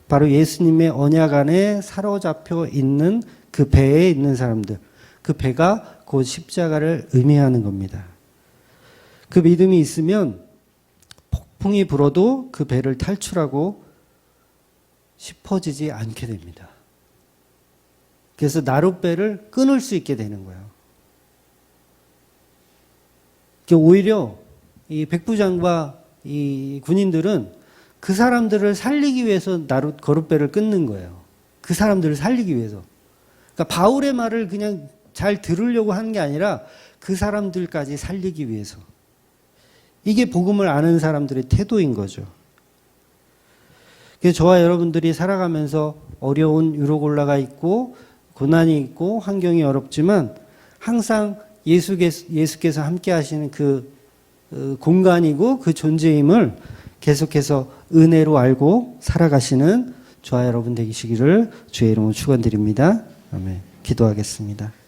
바로 예수님의 언약 안에 사로잡혀 있는 그 배에 있는 사람들. 그 배가 곧 십자가를 의미하는 겁니다. 그 믿음이 있으면 폭풍이 불어도 그 배를 탈출하고 싶어지지 않게 됩니다. 그래서 나룻배를 끊을 수 있게 되는 거예요. 오히려 이 백부장과 이 군인들은 그 사람들을 살리기 위해서 거룻배를 끊는 거예요. 그 사람들을 살리기 위해서. 그러니까 바울의 말을 그냥 잘 들으려고 하는 게 아니라 그 사람들까지 살리기 위해서. 이게 복음을 아는 사람들의 태도인 거죠. 그래서 저와 여러분들이 살아가면서 어려운 유로골라가 있고 고난이 있고 환경이 어렵지만 항상 예수께서 함께 하시는 그 공간이고 그 존재임을 계속해서 은혜로 알고 살아가시는 저와 여러분 되시기를 주의 이름으로 축원드립니다. 아멘. 기도하겠습니다.